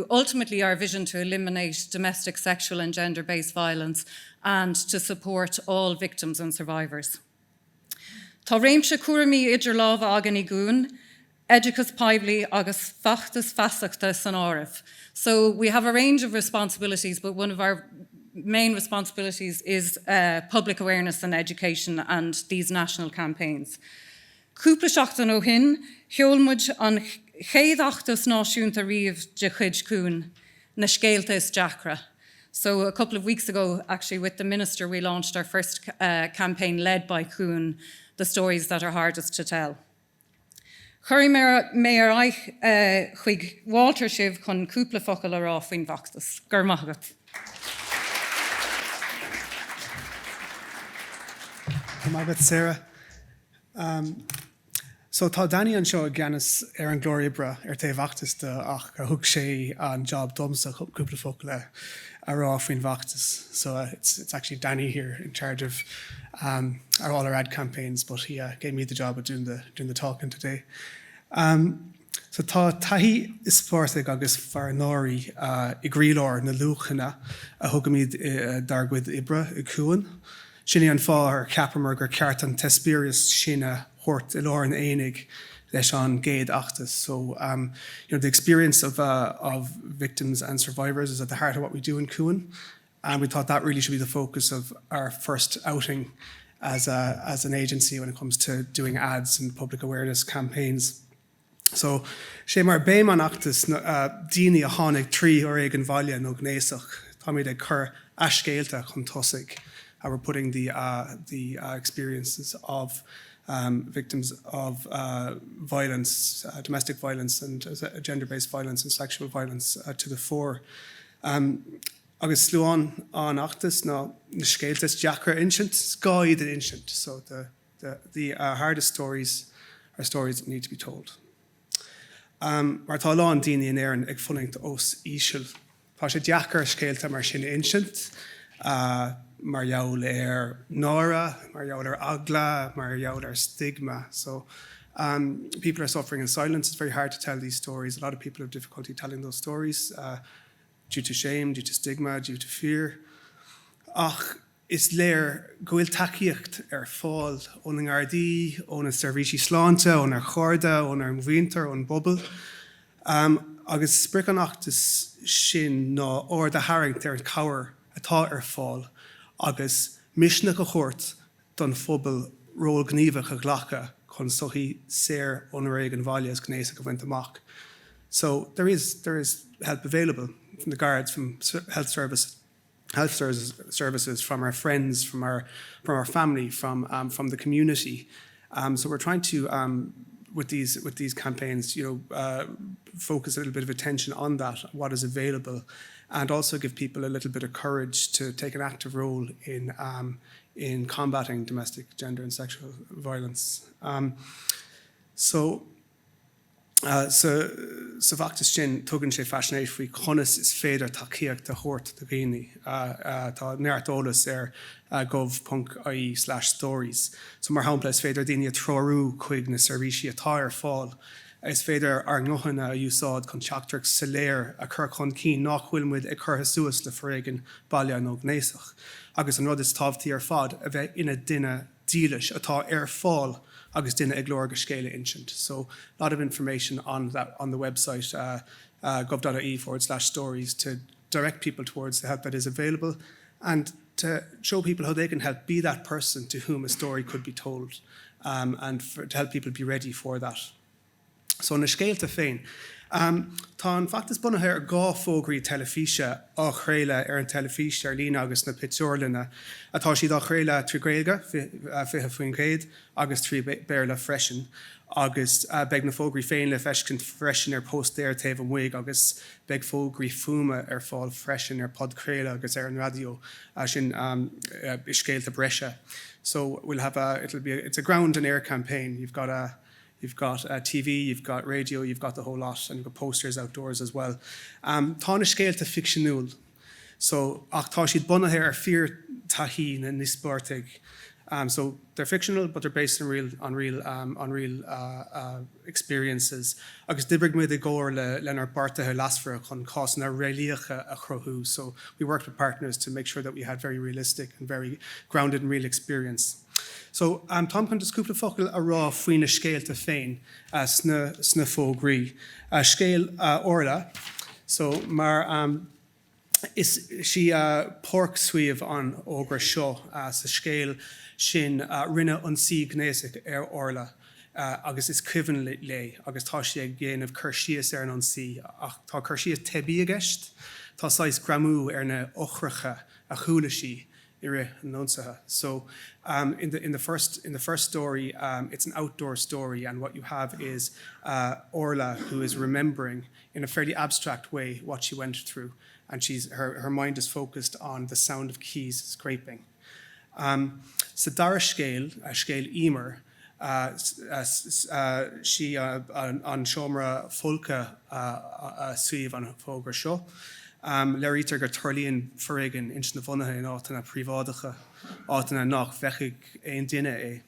ultimately to eliminate domestic, sexual and gender-based violence and to support all victims and survivors. Tá réimse cuairimí idir lámha agan I gún, Educus Pibli agus fachtas fasachta san áireamh. So we have a range of responsibilities, but one of our main responsibilities is public awareness and education and these national campaigns. Cúpla seachtain ó hin, cheolmuid an chéadachtas náisiúnta riamh de chuid Cuan na scéalta is deacra. So a couple of weeks ago, actually, with the minister, we launched our first campaign led by Cuan, The Stories That Are Hardest to Tell. Chuir mé ar aith chuig Walter sibh chun cúpla focail a rá faoin bhachtas. Gur maithagad. Maithagad, Sarah. So tá Danny an seo gceannas ar an glóribre ar taobh bhachtas ach gur thug sé an job domsa cúpla focail a rá faoin bhachtas. So it's actually Danny here in charge of all our ad campaigns, but he gave me the job of doing the talking today. So tá tahi is fórsaigh agus fearnóirí I gríolóir na luachana a thugamíd darghuid ibre I Cuan. Sinna an fá ar ceapamar gur ceart an tespérius sinna Shortt I lár an énig leis an Ghaoth Aneas. So the experience of victims and survivors is at the heart of what we do in Cuan. And we thought that really should be the focus of our first outing as an agency when it comes to doing ads and public awareness campaigns. So, sé mar béim an achtas daoine a tháinig trí ó éigean bhaile nó gnéasach, tá míad ag cur ascéalta chun tosaigh. We're putting the experiences of victims of violence, domestic violence and gender-based violence and sexual violence to the fore. Agus slúán an achtas ná scéaltas deachar insint, scaid an insint. So the hardest stories are stories that need to be told. Mar tá lá an daoine in éireann ag funningt os íseal. Tá sé deachar scéalta mar sin insint, mar gheall ar nára, mar gheall ar agla, mar gheall ar stigma. So people are suffering in silence. It's very hard to tell these stories. A lot of people have difficulty telling those stories due to shame, due to stigma, due to fear. Ach, is léir gohfuil takeíocht ar fáil ón an Gardaí, ón an Servisi Sláinte, ón ar Chorda, ón ar Mhuinter, ón Bubble. Agus spric an achtas sin ná or de Harrington ar cabhar atá ar fáil, agus misna go Shortt don phobal ról gníomhach a ghlacha chun sochaí séir ón éigean bhaile as gnéasach go bhaint amach. So there is help available from the guards, from health services, from our friends, from our family, from the community. So we're trying to with these campaigns, focus a little bit of attention on that, what is available, and also give people a little bit of courage to take an active role in combating domestic, gender, and sexual violence. So bhachtas sin tugann sé fascinéis faoi conas is féidir takeíocht a Shortt do dhaoine tá neartólas ar gov.ie/stories. So mar hampla is féidir daoine a trorú chuig na servisi atá ar fáil. Is féidir ar ngochanna a úsáid chun teachtarach sa léir a chur chun cín nach bhfuil muid ag curtha suas le foréigean baile nó gnéasach. Agus an rud is tábhtaí ar fad a bheith ina duine dílis atá ar fáil agus duine ag glór go scéile insint. So a lot of information on the website gov.ie/stories to direct people towards the help that is available and to show people how they can help be that person to whom a story could be told and to help people be ready for that. So na scéalta féin. Tá an factas bunathe ar gá fógraí telefíse á chréile ar an telefíse Aileen agus na pictiúrlanna atá siad á chréile trí Ghaeilge fithe faoin gcéad agus trí béarla freisin agus beag na fógraí féin le feiscint freisin ar postéir taobh an mhuig agus beag fógraí fuama ar fáil freisin ar pod chréile agus ar an radio sin is scéalta breise. So we'll have it's a ground and air campaign. You've got TV, you've got radio, you've got the whole lot, and you've got posters outdoors as well. Tá na scéalta fictionúil. So ach tá siad bunathe ar fear tahí na nispártaigh. So they're fictional, but they're based on real experiences. Agus dibrig muid a góir lenar bartathe lasfra chun cásanna réalaocha a chruthú. So we worked with partners to make sure that we had very realistic and very grounded in real experience. So Tom chun discúpla focail a rá faoine scéalta féin sna fógraí. Scéal orla, so mar is she porc suíomh an ógra seo sa scéal sin rinne an sí gnéasach ar orla agus is cuimhin le agus tá sé ag géanamh cur síos ar an sí ach tá cur síos tebí a gceist tá 6 gramú ar na ochracha a chuúla sí ire nonsaha. So in the first story, it's an outdoor story, and what you have is Orla, who is remembering in a fairly abstract way what she went through, and her mind is focused on the sound of keys scraping. So Dara scale emer, she an shomra folka suiv an fogra show. Lerítar gur turlíonn foréigean ins na bhunaithe in átainna príomháideacha átainna nach bheithigh éon duine é.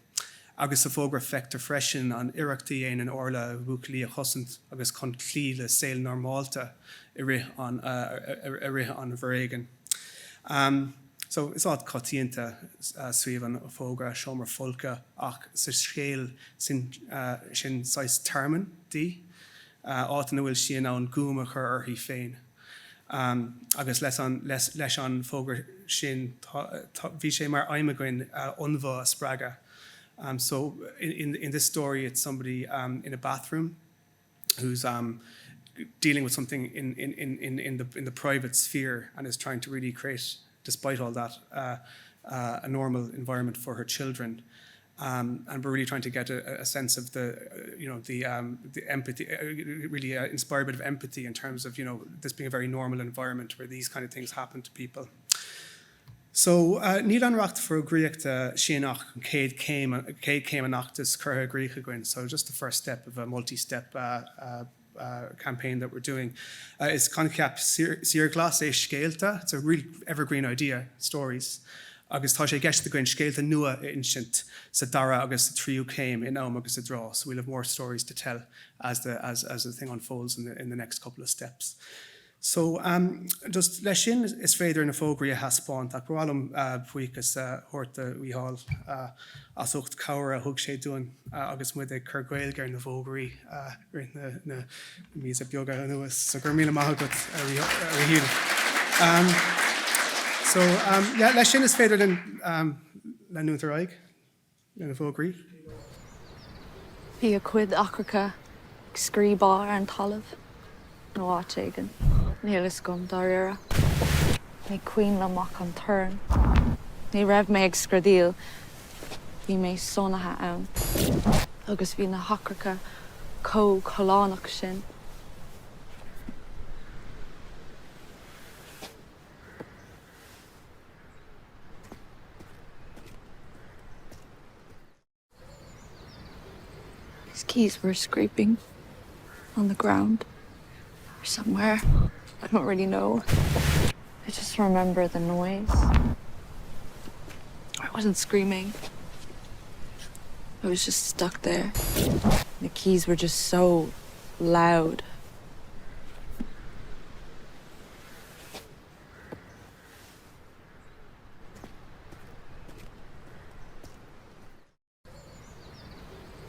agus sa fógra fectar freisin an iireachtaí éanaan orla bhuaclaí a chosint agus chun clí le saoil normálta i rith an bhréigean. So is áit cotíonnta suíomh an fógra seomar folca ach sa scéal sin sais termán dí áit na bhfuil sin an gúma chur orthaí féin. Agus leis an fógra sin bhí sé mar aimimegain unmha spraga. So in this story, it's somebody in a bathroom who's dealing with something in the private sphere and is trying to really create, despite all that, a normal environment for her children. And we're really trying to get a sense of the empathy, really inspire a bit of empathy in terms of, this being a very normal environment where these kind of things happen to people. So, níl anreacht for Greekta Sheanach Cade came an actus Curra Greek again. So just the first step of a multi-step campaign that we're doing is Concap Seirglas é Scéalta. It's a really evergreen idea, stories. Agus tá sé gceist the Gwen Scéalta nua instant sa dara agus the trio came in agus a draw. So we'll have more stories to tell as the thing unfolds in the next couple of steps. So just leis sin is féidir na fógraí a haspáint ach bhálum buíchas thuirta uíthall as ucht cabhar a thug sé dúin agus muid é cur Gaeilge ar na fógraí na mís a beaga anuas so gur míle maith agat ar híal. So leis sin is féidir le nuachtar aig na fógraí. Bhí a cuid achracha scríbá ar an talamh nó áitéigean. Nílas gom daréire. Ní cuin leach an turn. Ní raibh mé ag scradíal. Bhí mé sonathe ann. Agus bhí na hacracha choláánach sin. His keys were scraping on the ground or somewhere. I don't really know. I just remember the noise. I wasn't screaming. I was just stuck there. The keys were just so loud.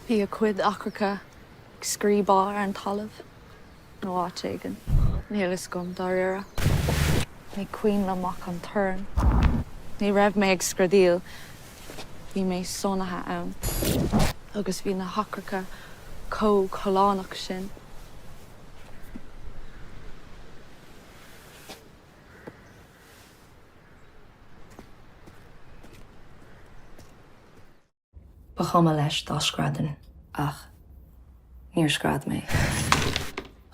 Bhí a cuid achracha scríbá ar an talamh nó áitéigean. Nílas gom daréire. Ní cuin leach an turn. Ní raibh mé ag scradíal. Bhí mé sonathe ann. Agus bhí na hacracha choláánach sin. Ba chuma leis dá scradan ach níor scrad mé.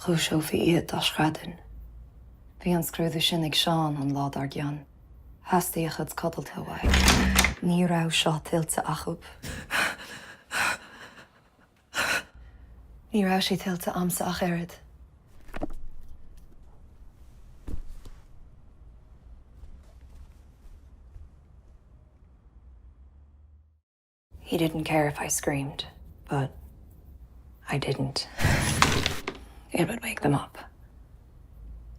Chúis seo bhí iad dá scradan. Bhí an scrúdú sin ag Seán an lád ar gceann. Heastaí a chud codalta amhaid. Ní raibh seo tiltte achub. Ní raibh sí tiltte amsa ach aird. He didn't care if I screamed, but I didn't. It would wake them up.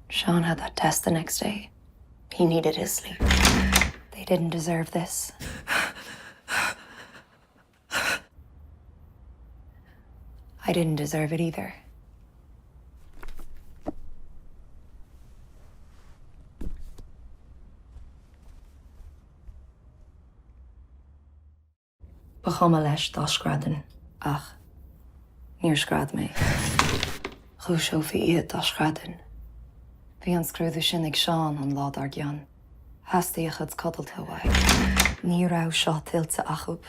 Seán had that test the next day. He needed his sleep. They didn't deserve this. I didn't deserve it either. Ba chuma leis dá scradan ach níor scrad mé. Chúis seo bhí iad dá scradan. Bhí an scrúdú sin ag Seán an lád ar gceann. Heastaí a chud codalta amhaid. Ní raibh seo tiltte achub.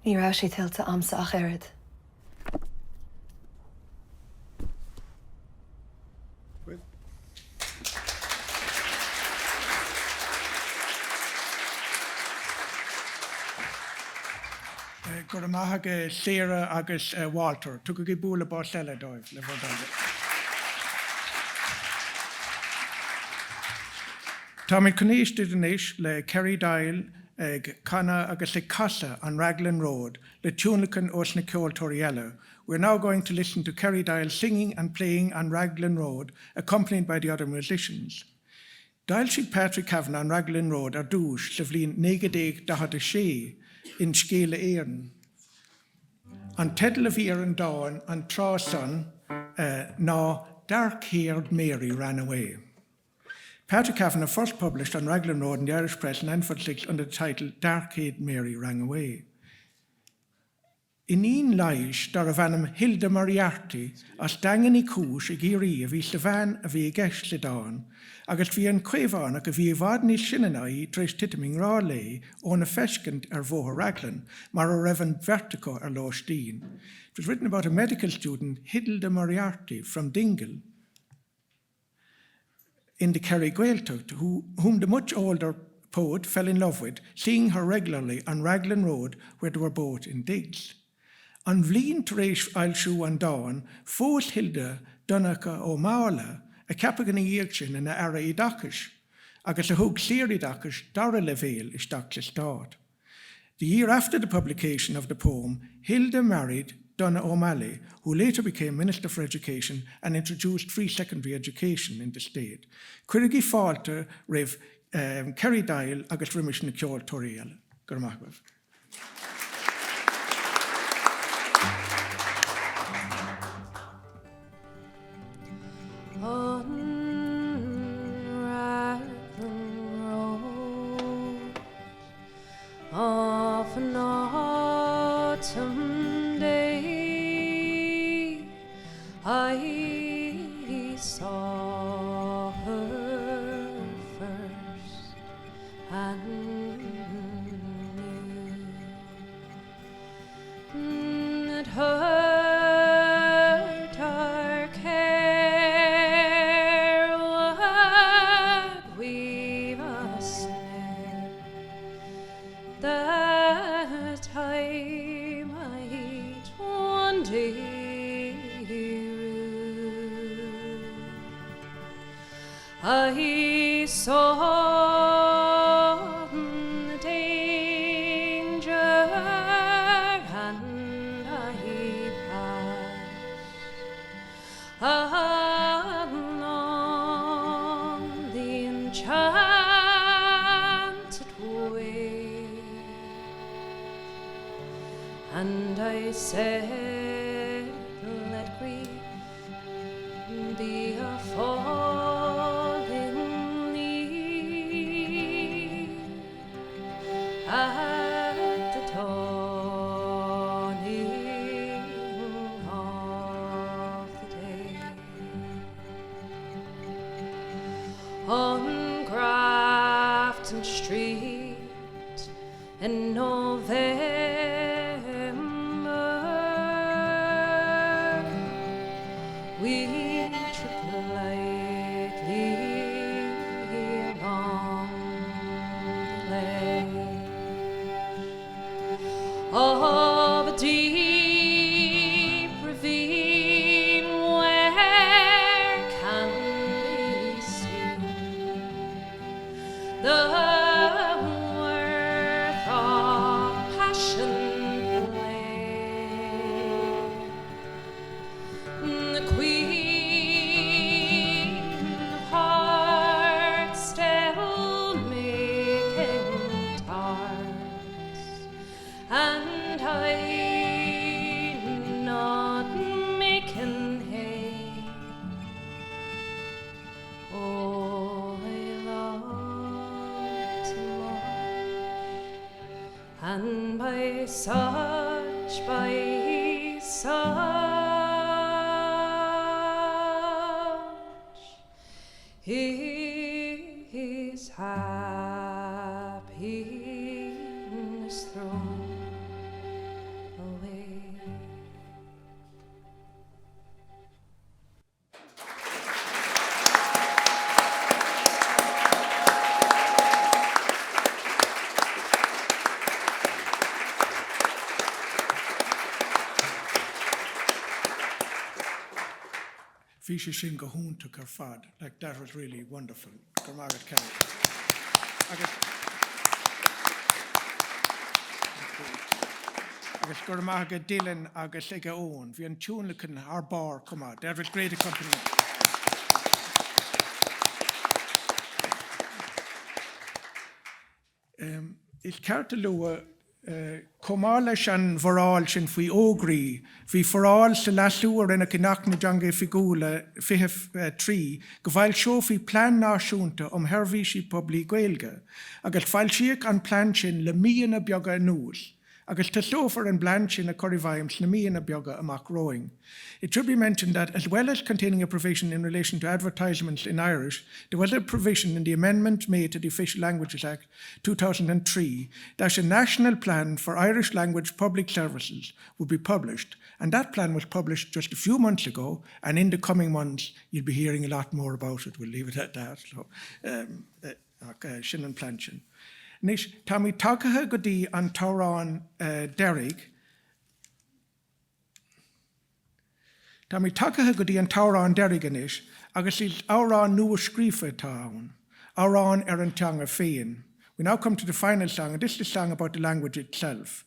Ní raibh sí tiltte amsa ach aird. Gur maithe Sarah agus Walter. Tu go búla bá seile dóibh le bhd. Tá mé coníiste denis le Kerry Doyle ag Cana agus ag Casa on Raglan Road, le Túnachan os na Ceoltóirí. We're now going to listen to Kerry Doyle singing and playing on Raglan Road, accompanied by the other musicians. Doyle Sheik Patrick Kavanagh on Raglan Road dúis sa bhliain 1946 in Scéile Éireann. An tedal a bhí ar an dáin an trásan ná Dark-Haired Mary Ran Away. Patrick Kavanagh first published on Raglan Road in the Irish press in 1946 under the title Dark-Haired Mary Ran Away. In un lais dar a bhanam Hilda Moriarty as dangan I cúis ag Írí a bhí sa bhain a bhí gceist le dáin, agus bhí an cuimhánach a bhí bhádní sinnaí treis titaming rá lé ó na feiscint ar bhótha Raglan, mar a raibh an vertigo ar Lóistín. It was written about a medical student, Hilda Moriarty, from Dingle, in the Kerry Gaeltacht, whom the much older poet fell in love with, seeing her regularly on Raglan Road, where they were both in digs. An bhliain tar éis ailsiú an dáin, fós Hilda Donacha ó Mála, a ceapagan I dhéag sin ina ara I dachas, agus a thug clear I dachas dara le bhéal is dach le stát. The year after the publication of the poem, Hilda married Donna O'Malley, who later became Minister for Education and introduced free secondary education in the state. Cuirigi fáilte raibh Kerry Doyle agus riimiis na Ceoltóirí. Gur maith goibh. On Raglan Road, of an autumn day, I saw her first and knew that her dark hair would weave a snare that I might one day rue. I saw the danger and I passed along the enchanted way, and I said, let grief be a falling leaf at the dawning of the day. On Grafton Street in November, we tripped lightly along the ledge of a deep ravine where can be seen the worth of passion play. The Queen of Hearts still making tarts, and I not making hay. Oh, I love to march, and by such his happiness thrown away. Bhí sé sin go húntaach ar fad. Like, that was really wonderful. Gur maith Kerry. agus gur maithe Dylan agus ag Eoin. Bhí an túnlachan ar bar cumá. That was great accompaniment. Is Carty lua cumá leis an bhráil sin faoi ógraí, bhí foráil sa lasúar ina cinach na Teanga Ghaeilge fiche trí, go bhfuil seo faoi plán náisiúnta herbhísí poblí Ghaeilge, agus bhfuil siach an plán sin le míana beaga nús, agus tá seofar an bland sin a corrivaims na míana beaga amach Roinne. It should be mentioned that, as well as containing a provision in relation to advertisements in Irish, there was a provision in the amendment made to the Official Languages Act 2003 that a national plan for Irish language public services would be published, and that plan was published just a few months ago, and in the coming months you'll be hearing a lot more about it. We'll leave it at that. So, sin an plan sin. Nis, tá mí tagathe go dtí an tárán deirg. Tá mí tagathe go dtí an tárán deirg anis, agus is árán nua scríofa tá ann, árán an teanga féin. We now come to the final song, and this is the song about the language itself.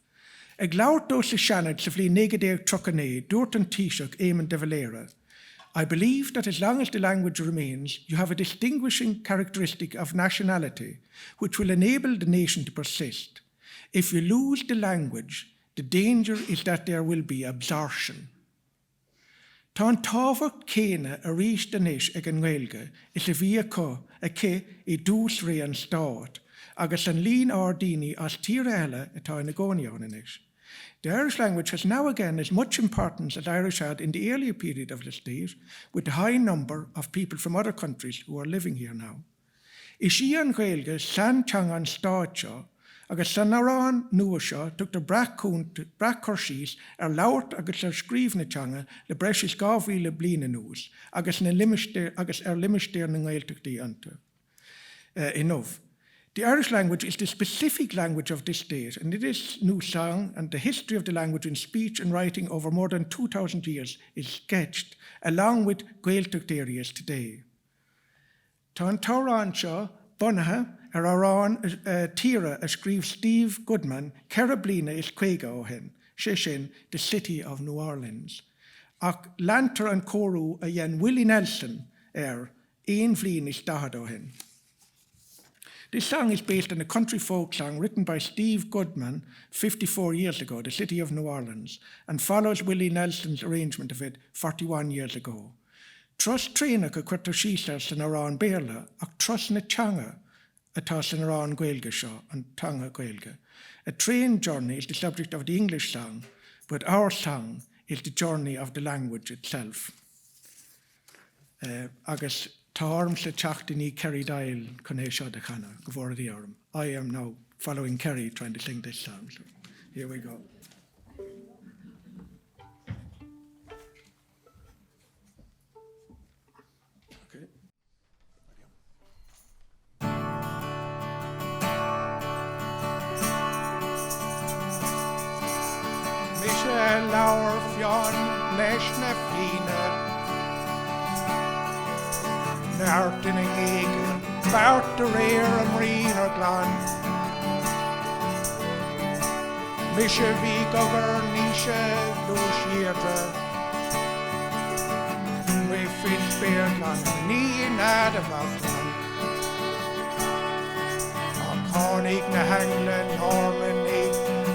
Ag labhairt dó sa seanad sa bhliain 1939, dúirt an Taoiseach Éamonn de Valera, I believe that as long as the language remains, you have a distinguishing characteristic of nationality, which will enable the nation to persist. If you lose the language, the danger is that there will be absorption. Tá an tábhacht céine a rís denis ag an Ghaeilge is a bhí acu I dús ré an Stát, agus an líon ardíní as tíre eile atá ina gcónaíoch inis. The Irish language has now again as much importance as Irish had in the earlier period of the state, with the high number of people from other countries who are living here now. Is An Ghaeilge san teanga an Stát seo, agus san árán nua seo tugtar brach chuirsís labhairt agus scríbhne teanga le breis is 2000 bliana nús, agus limistéir na Gaeltachtaí anta. Enough. The Irish language is the specific language of this state, and it is new song, and the history of the language in speech and writing over more than 2,000 years is sketched, along with Gaeltacht areas today. Tá an tárán seo bunathe árán tíre a scríb Steve Goodman, ceithre bliana is 50 ó hen, sé sin the city of New Orleans. Ach leantar an chorú a dhéan Willie Nelson one bhliain is 10 ó hen. This song is based on a country folk song written by Steve Goodman 54 years ago, The City of New Orleans, and follows Willie Nelson's arrangement of it 41 years ago. Trust trénach a cuirtar síosar san árán béarla, ach trust na teanga atá san árán Ghaeilge seo, an Teanga Ghaeilge. A train journey is the subject of the English song, but our song is the journey of the language itself. Agus Tarm sa Sheachtain Kerry Doyle chun é seo de chana, go bhfuair the orm. I am now following Kerry trying to sing this song. So here we go. Okay. Micheál Ó Cearúil leis na Fáinne Neart in a Gaeilge, bart the rare and Raglan. Misha vi gogar nisha Sheachtain. We fit Breandán ní nad of outland. A cornig na hanglan Normandy,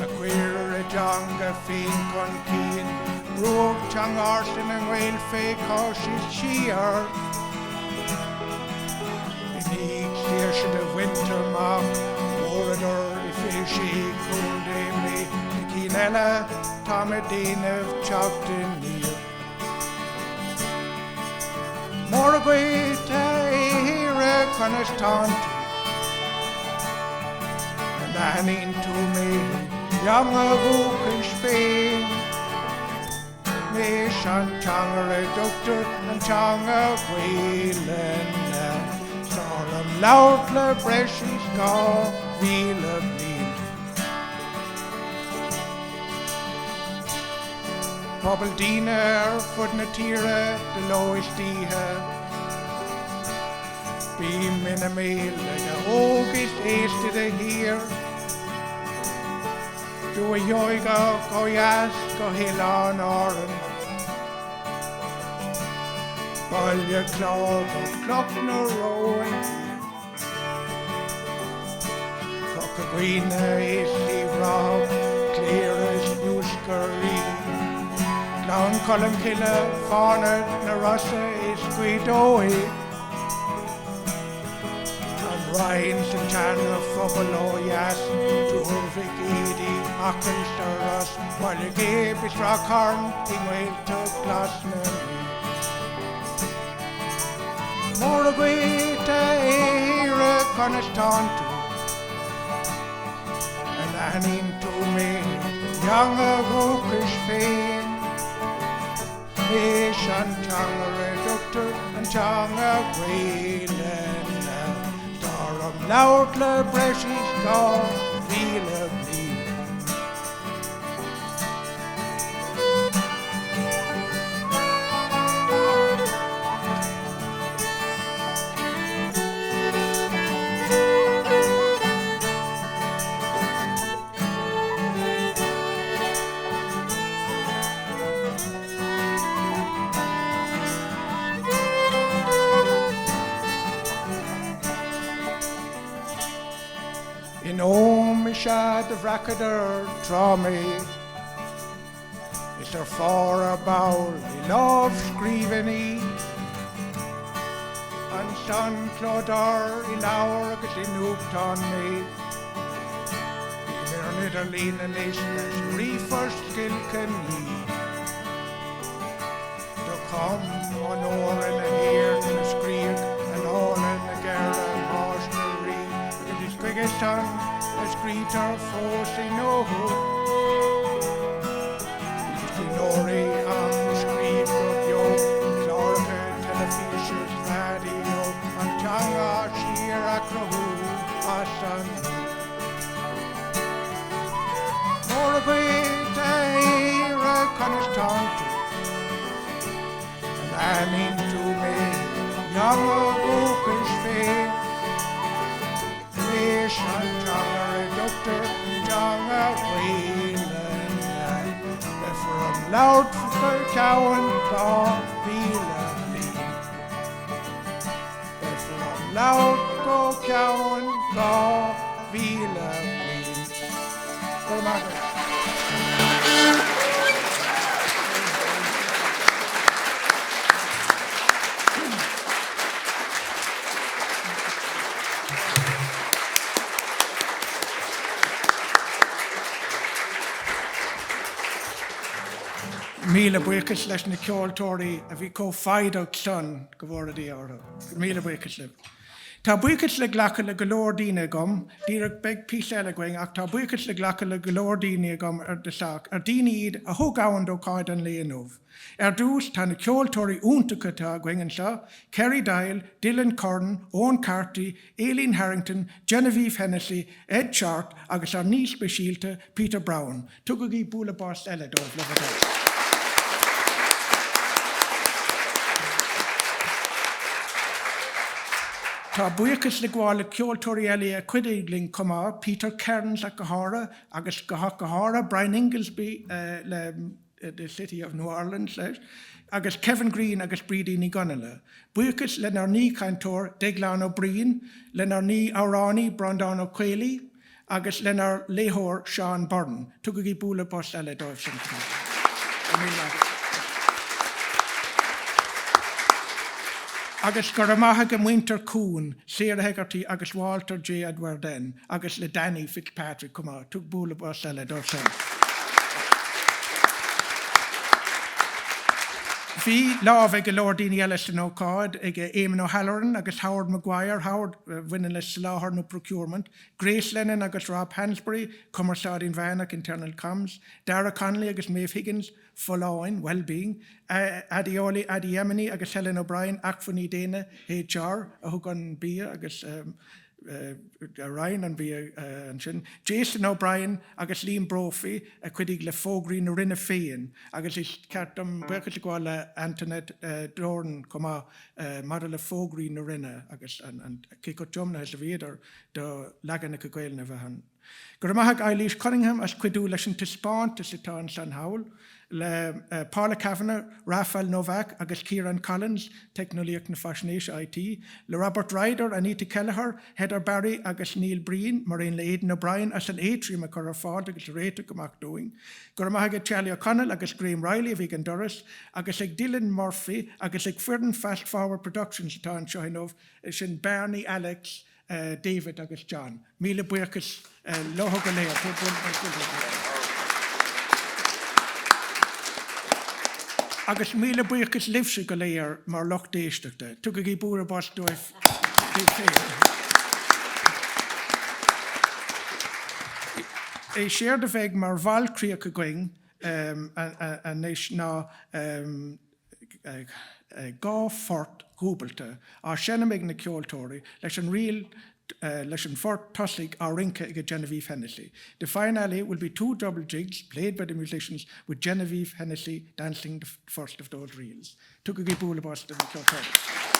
a queer a Teanga Ghaeilge keen. Roog Teanga Arson and Whale fake horses shear. Should have winter mark, Morador, if she cool day me, Kinella, Tomadine of Sheachtain near. More great, here a Conastant, and Aileen to me, young Ghaoth in Spain. Me shan Teanga a doctor and Teanga Ghaeilge. Loud le precious Ghaoth Aneas. Pobl dina fud na tíre de lowest díhe. Bí minna méil le ógus éiste de hir. Dú a yoiga go yas go hilan oran. Balja clog go clock na rowan. Cock a gwina is leave rob, clear as newscurry. Clown column killer, fauna na Russia is Guidoe. And Ryan Santana Fobolo Yas, to Hurvik Edie, Ackles to Russ, while the Gabe is Rockhorn, Ingway to Glasner. More away to Era Conistonto, and Annie to me, younger Rokish fame. Fish and Teanga Reductor and Teanga Ghaeilge. Dorum loudly brushes go, feel a bleed. In Micheál the Vracador draw me. Is there for a bowl he loves screeveny? And son Clodar in our agus in hooped on me. Even in Italy the nation as refers skill can lead. To come on o'er in the ear in the screek and all in the girl and horsery. It is quickest son as greeter forcing no hope. Glory on the screen of your Clarka television radio and Teanga Ghaeilge Asan. More of it Era Conistonto, and Aileen to me, young Rokish faith. Fish and Teanga Reductor, Teanga Ghaeilge. From loud for Cuan go feel from loud go Cuan go feel Míle buchas leis na ceoltóirí a bhí có faideach son go bhór a dí ára. Míle buchas le. Tá buchas le ghlacha le Gayawardene gom, díreach beg písele going ach tá buchas le ghlacha le Gayawardene gom de sac, daoine iad a thug Ó Caollaí an léanamh. Dús tá na ceoltóirí úntacha tá going an seo, Kerry Doyle, Dylan Curran, Carty, Aileen Harrington, Geneviéve Hennessy, Shortt agus ar níos speisialta Peter Browne. Tugadh í búla bás eile dóibh le bheith. Tá buchas le gháil ceoltóirí eile a cuideigling cumá Peter Cairns a Gahara agus Gahara Brian Inglesby the city of New Orleans agus Kevin Green agus Briain Gonala. Buchas le nar ní cantor Deaglán ó Briain, le nar ní Árání Breandán Ó Caollaí agus le nar léthóir Seán Byrne. Tugadh í búla bás eile dóibh sin. Agus gur maithe go muintear Cuan, Cirt Hegarty agus Walter Jayawardene, agus le Danny Fitzpatrick cumá, tug búla bás eile dóibh sin. Bhí lámh ag Gayawardene Ellison Ó Caollaí ag Eamon O'Halloran agus Howard Maguire, Howard winning le Sláthar no procurement, Grace Lennon agus Rob Hansbury, Commerceadín Vanach Internal Comms, Dara Connolly agus Maeve Higgins, Following, Wellbeing, Adi Yemeni agus Helen O'Brien, Acfani Dana, HR, a thug an bia agus Roinne and Briain Jason O'Brien agus Liam Brophy a chuidig le fógraí na rinne féin agus is ceartam buchas le Antoinette Dorn comma mar le fógraí na rinne agus an cico jomna has a bhéidir do legan go Gaelne bheithan. Gur maithag Aileen Cunningham as cuidú leis an tispáint is atá an San Hawl le Paula Kavanagh, Raphael Novak agus Kieran Collins, technoliaach na Fashinéis IT, le Robert Ryder, Anita Kelleher, Heather Barry agus Neil Briain, Maureen le Aidan O'Brien as an atrium a chur fád agus réite goach doing. Gur maithag Charlie O'Connell agus Graham Riley a bhí an Doris, agus ag Dylan Murphy agus ag Fuireann Fast Forward Productions atá an Seoinmh sin Bernie, Alex, David agus John. Míle buchas loho go léir. Agus míle buchas livse go léir mar loch déisteachta. Tu go gí búra bos dóibh é séir de bheith mar bhallcríoch a going a néis ná gáfort gúbalta á sinna méid na ceoltóirí leis an riil leis an fort tosaigh á rinca ag Geneviéve Hennessy. The finale will be 2 double jigs played by the musicians with Geneviéve Hennessy dancing the first of those reels. Tu go gí búla bos na ceoltóirí.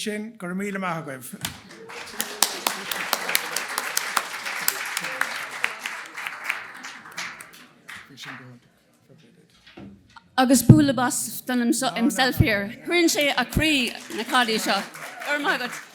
Sin gur míle maith agaibh. Agus búla bas don himself here. Cuireann sé a crí na cadí seo. Ar maith agat.